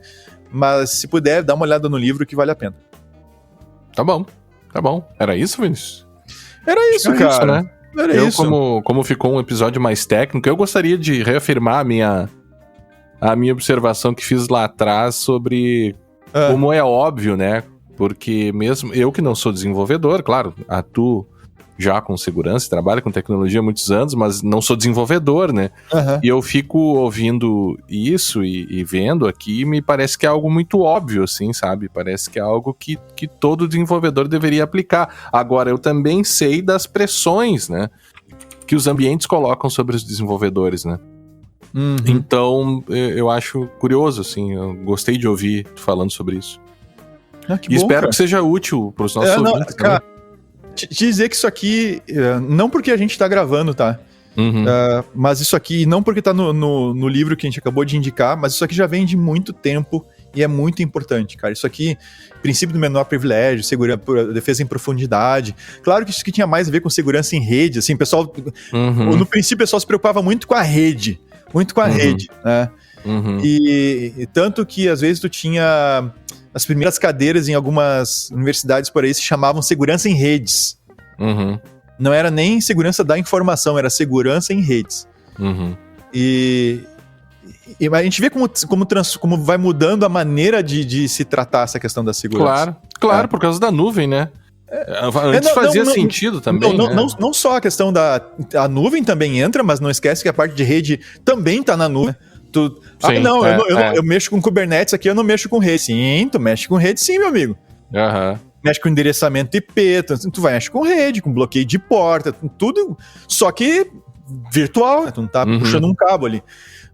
Mas se puder, dá uma olhada no livro que vale a pena. Tá bom. Era isso, Vinícius? Era isso, cara. Isso, né? Era isso. Como ficou um episódio mais técnico, eu gostaria de reafirmar a minha observação que fiz lá atrás sobre como é óbvio, né? Porque mesmo eu que não sou desenvolvedor, claro, atuo já com segurança, trabalho com tecnologia há muitos anos, mas não sou desenvolvedor, né? E eu fico ouvindo isso e vendo aqui, me parece que é algo muito óbvio, assim, sabe? Parece que é algo que todo desenvolvedor deveria aplicar. Agora, eu também sei das pressões, né? Que os ambientes colocam sobre os desenvolvedores, né? Então, eu acho curioso, assim, eu gostei de ouvir tu falando sobre isso. Que bom, espero cara. que seja útil para os nossos ouvintes. Cara, dizer que isso aqui, não porque a gente tá gravando, tá? Mas isso aqui, não porque tá no livro que a gente acabou de indicar, mas isso aqui já vem de muito tempo e é muito importante, cara. Isso aqui, princípio do menor privilégio, defesa em profundidade. Claro que isso aqui tinha mais a ver com segurança em rede, assim, pessoal... No princípio, o pessoal se preocupava muito com a rede, né? E tanto que, às vezes, tu tinha... As primeiras cadeiras em algumas universidades por aí se chamavam segurança em redes. Não era nem segurança da informação, era segurança em redes. E a gente vê como vai mudando a maneira de se tratar essa questão da segurança. Claro, por causa da nuvem, né? Antes fazia sentido também. Não só a questão a nuvem também entra, mas não esquece que a parte de rede também tá na nuvem. Eu mexo com Kubernetes aqui, eu não mexo com rede. Sim, tu mexe com rede sim, meu amigo. Mexe com endereçamento IP, tu vai mexer com rede, com bloqueio de porta, tudo. Só que virtual, né? Tu não tá puxando um cabo ali.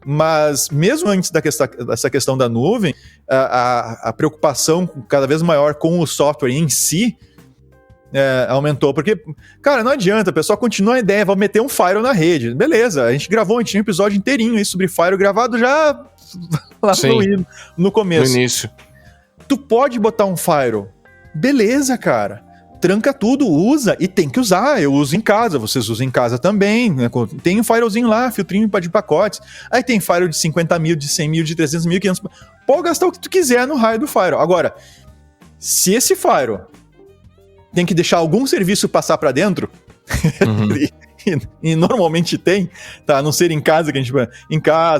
Mas mesmo antes dessa questão da nuvem, a preocupação cada vez maior com o software em si aumentou, porque, cara, não adianta, o pessoal continua a ideia, vamos meter um firewall na rede. Beleza, a gente tinha um episódio inteirinho aí sobre firewall gravado já lá no começo. No início. Tu pode botar um firewall. Beleza, cara. Tranca tudo, usa, e tem que usar. Eu uso em casa, vocês usam em casa também, né? Tem um firewallzinho lá, filtrinho de pacotes. Aí tem firewall de 50 mil, de 100 mil, de 300 mil, 500 mil. Pode gastar o que tu quiser no raio do firewall. Agora, se esse firewall tem que deixar algum serviço passar para dentro, e normalmente tem, tá? A não ser em casa,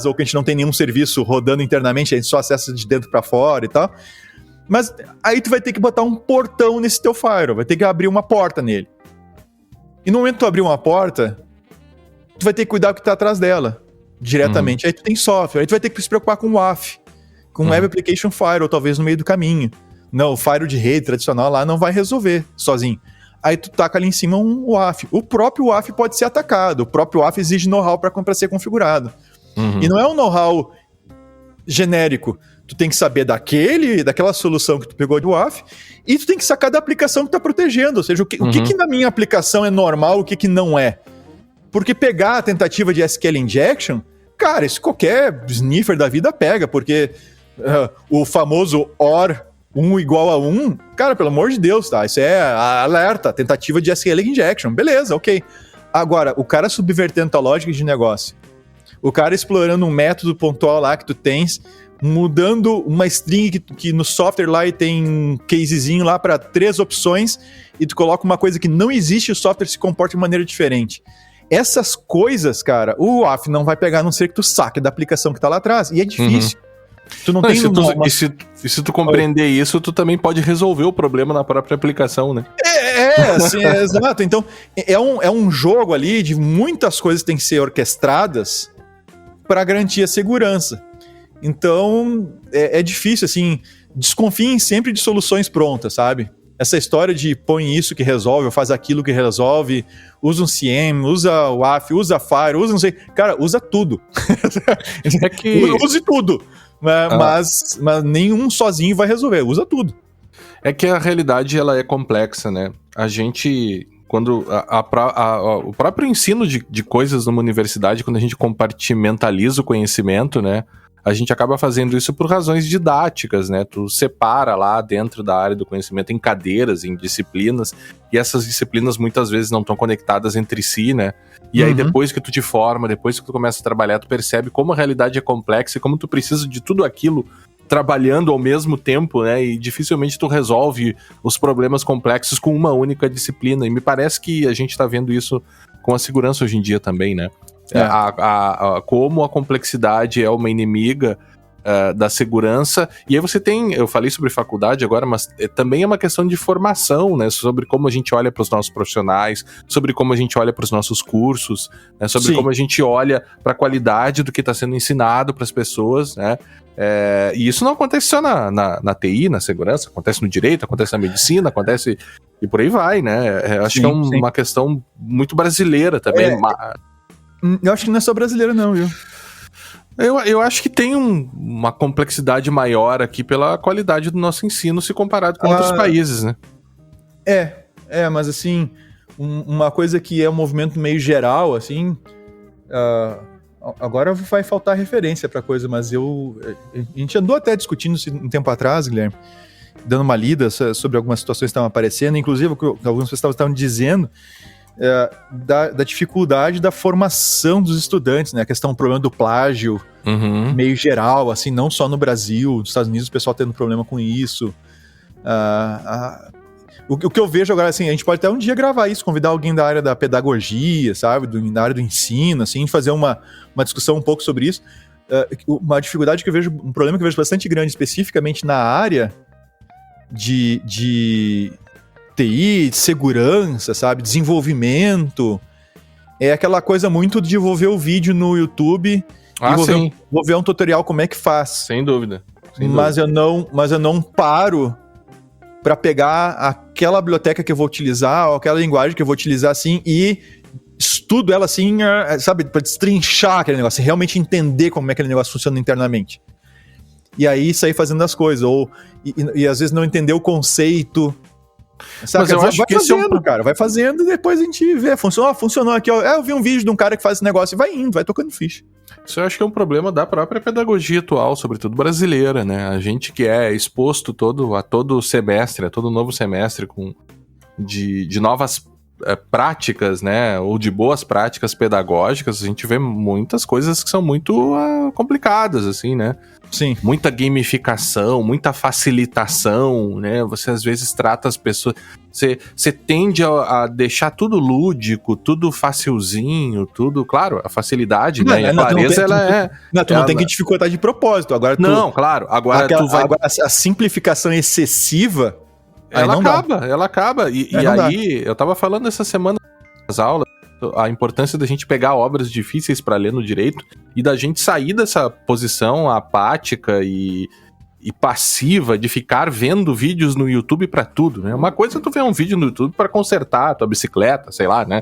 ou que a gente não tem nenhum serviço rodando internamente, a gente só acessa de dentro para fora e tal. Mas aí tu vai ter que botar um portão nesse teu firewall, vai ter que abrir uma porta nele. E no momento que tu abrir uma porta, tu vai ter que cuidar do que tá atrás dela, diretamente. Aí tu tem software, aí tu vai ter que se preocupar com o WAF, com o Web Application Firewall, talvez no meio do caminho. Não, o firewall de rede tradicional lá não vai resolver sozinho. Aí tu taca ali em cima um WAF. O próprio WAF pode ser atacado, o próprio WAF exige know-how para ser configurado. E não é um know-how genérico. Tu tem que saber daquela solução que tu pegou de WAF, e tu tem que sacar da aplicação que tá protegendo. Ou seja, o que na minha aplicação é normal, o que não é. Porque pegar a tentativa de SQL injection, cara, isso qualquer sniffer da vida pega, porque o famoso OR 1 igual a 1, cara, pelo amor de Deus, tá? Isso é alerta, tentativa de SQL injection. Beleza, ok. Agora, o cara subvertendo tua lógica de negócio, o cara explorando um método pontual lá que tu tens, mudando uma string que no software lá tem um casezinho lá para 3 opções, e tu coloca uma coisa que não existe, o software se comporta de maneira diferente. Essas coisas, cara, o WAF não vai pegar, a não ser que tu saque da aplicação que tá lá atrás. E é difícil. Tu não tem e se tu compreender isso, tu também pode resolver o problema na própria aplicação, né? Assim, exato. Então, é um jogo ali de muitas coisas que têm que ser orquestradas para garantir a segurança. Então, é difícil, assim, desconfiem sempre de soluções prontas, sabe? Essa história de põe isso que resolve, ou faz aquilo que resolve, usa um CM, usa o WAF, usa Fire, usa não sei... Cara, usa tudo. Use tudo. Mas nenhum sozinho vai resolver, usa tudo. É que a realidade, ela é complexa, né? A gente... Quando o próprio ensino de coisas numa universidade, quando a gente compartimentaliza o conhecimento, né? A gente acaba fazendo isso por razões didáticas, né? Tu separa lá dentro da área do conhecimento em cadeiras, em disciplinas, e essas disciplinas muitas vezes não estão conectadas entre si, né? E aí depois que tu te forma, depois que tu começa a trabalhar, tu percebe como a realidade é complexa e como tu precisa de tudo aquilo trabalhando ao mesmo tempo, né? E dificilmente tu resolve os problemas complexos com uma única disciplina. E me parece que a gente tá vendo isso com a segurança hoje em dia também, né? Como a complexidade é uma inimiga da segurança. E aí você tem, eu falei sobre faculdade agora, mas também é uma questão de formação, né? Sobre como a gente olha para os nossos profissionais, sobre como a gente olha para os nossos cursos, né? Sobre como a gente olha para a qualidade do que está sendo ensinado para as pessoas, né? E isso não acontece só na TI, na segurança, acontece no direito, acontece na medicina, acontece e por aí vai, né? Acho que é uma questão muito brasileira também. Eu acho que não é só brasileiro não, viu? Eu acho que tem uma complexidade maior aqui pela qualidade do nosso ensino se comparado com outros países, né? Mas assim, uma coisa que é um movimento meio geral, assim, agora vai faltar referência pra coisa, mas a gente andou até discutindo isso um tempo atrás, Guilherme, dando uma lida sobre algumas situações que estavam aparecendo, inclusive o que algumas pessoas estavam dizendo, da dificuldade da formação dos estudantes, né? A questão do problema do plágio meio geral, assim, não só no Brasil, nos Estados Unidos o pessoal tendo problema com isso. O que eu vejo agora, assim, a gente pode até um dia gravar isso, convidar alguém da área da pedagogia, sabe, da área do ensino, assim, fazer uma discussão um pouco sobre isso. Uma dificuldade que eu vejo, um problema que eu vejo bastante grande, especificamente na área de TI, de segurança, sabe? Desenvolvimento. É aquela coisa muito de desenvolver o vídeo no YouTube e vou ver um tutorial como é que faz. Sem dúvida. Mas eu não paro para pegar aquela biblioteca que eu vou utilizar, ou aquela linguagem que eu vou utilizar assim e estudo ela assim, sabe, pra destrinchar aquele negócio, realmente entender como é que aquele negócio funciona internamente. E aí sair fazendo as coisas, e às vezes não entender o conceito. Sabe? Mas eu acho que fazendo, cara, vai fazendo e depois a gente vê. Funcionou aqui, ó. Eu vi um vídeo de um cara que faz esse negócio e vai indo, vai tocando ficha. Isso eu acho que é um problema da própria pedagogia atual, sobretudo brasileira, né? A gente que é exposto a todo semestre, a todo novo semestre de novas práticas, né? Ou de boas práticas pedagógicas, a gente vê muitas coisas que são muito complicadas, assim, né? Sim. Muita gamificação, muita facilitação, né? Você às vezes trata as pessoas... Você tende a deixar tudo lúdico, tudo facilzinho, tudo... Claro, a facilidade, né? E a clareza, tu não tem que dificultar de propósito. Agora claro. Agora a simplificação excessiva... Ela acaba. E aí, eu tava falando essa semana nas aulas, a importância da gente pegar obras difíceis para ler no direito e da gente sair dessa posição apática e passiva de ficar vendo vídeos no YouTube para tudo, né? Uma coisa é tu ver um vídeo no YouTube para consertar a tua bicicleta, sei lá, né?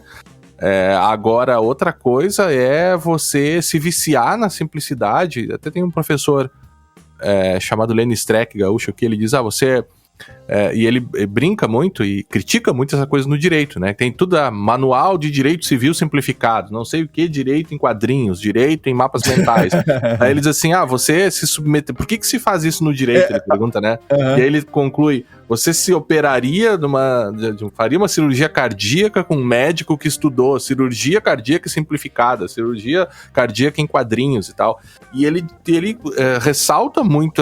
Agora, outra coisa é você se viciar na simplicidade. Até tem um professor chamado Lenny Streck, gaúcho, que ele diz, e ele brinca muito e critica muito essa coisa no direito, né? Tem tudo manual de direito civil simplificado, não sei o que, direito em quadrinhos, direito em mapas mentais. Aí ele diz assim, você se submete... Por que se faz isso no direito? Ele pergunta, né? E aí ele conclui, você se operaria faria uma cirurgia cardíaca com um médico que estudou cirurgia cardíaca simplificada, cirurgia cardíaca em quadrinhos e tal. E ele ressalta muito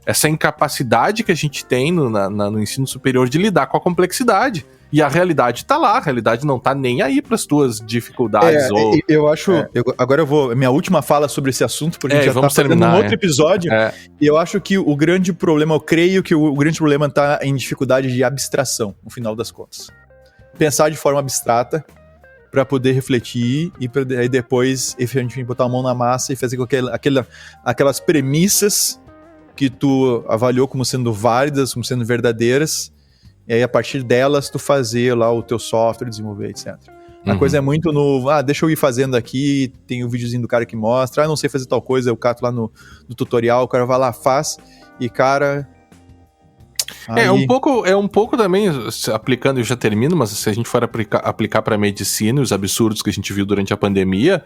essa incapacidade que a gente tem no ensino superior de lidar com a complexidade. E a realidade tá lá, a realidade não tá nem aí pras tuas dificuldades. Eu acho... Agora eu vou... Minha última fala sobre esse assunto, porque a gente já tá fazendo um outro episódio. E eu acho que o grande problema, eu creio que o grande problema tá em dificuldade de abstração, no final das contas. Pensar de forma abstrata, para poder refletir e aí depois, efetivamente, botar a mão na massa e fazer com aquelas premissas que tu avaliou como sendo válidas, como sendo verdadeiras, e aí a partir delas tu fazer lá o teu software, desenvolver, etc. A coisa é muito deixa eu ir fazendo aqui, tem o videozinho do cara que mostra, não sei fazer tal coisa, eu cato lá no tutorial, o cara vai lá, faz, e cara... Aí... É um pouco também, aplicando, eu já termino, mas se a gente for aplicar para medicina, os absurdos que a gente viu durante a pandemia,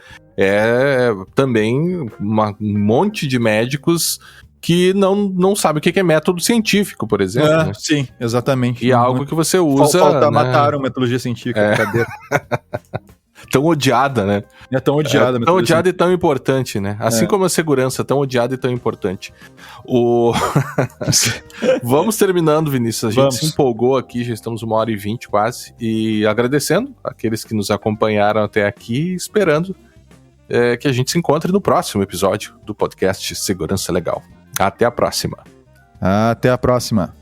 também um monte de médicos que não sabe o que é método científico, por exemplo. Né? Sim, exatamente. E algo que você usa... Mataram metodologia científica, cadeira. Tão odiada, né? Tão odiada. Tão odiada e tão importante, né? Assim como a segurança, tão odiada e tão importante. Vamos terminando, Vinícius. A gente se empolgou aqui, já estamos 1h20 quase. E agradecendo aqueles que nos acompanharam até aqui, esperando que a gente se encontre no próximo episódio do podcast Segurança Legal. Até a próxima. Até a próxima.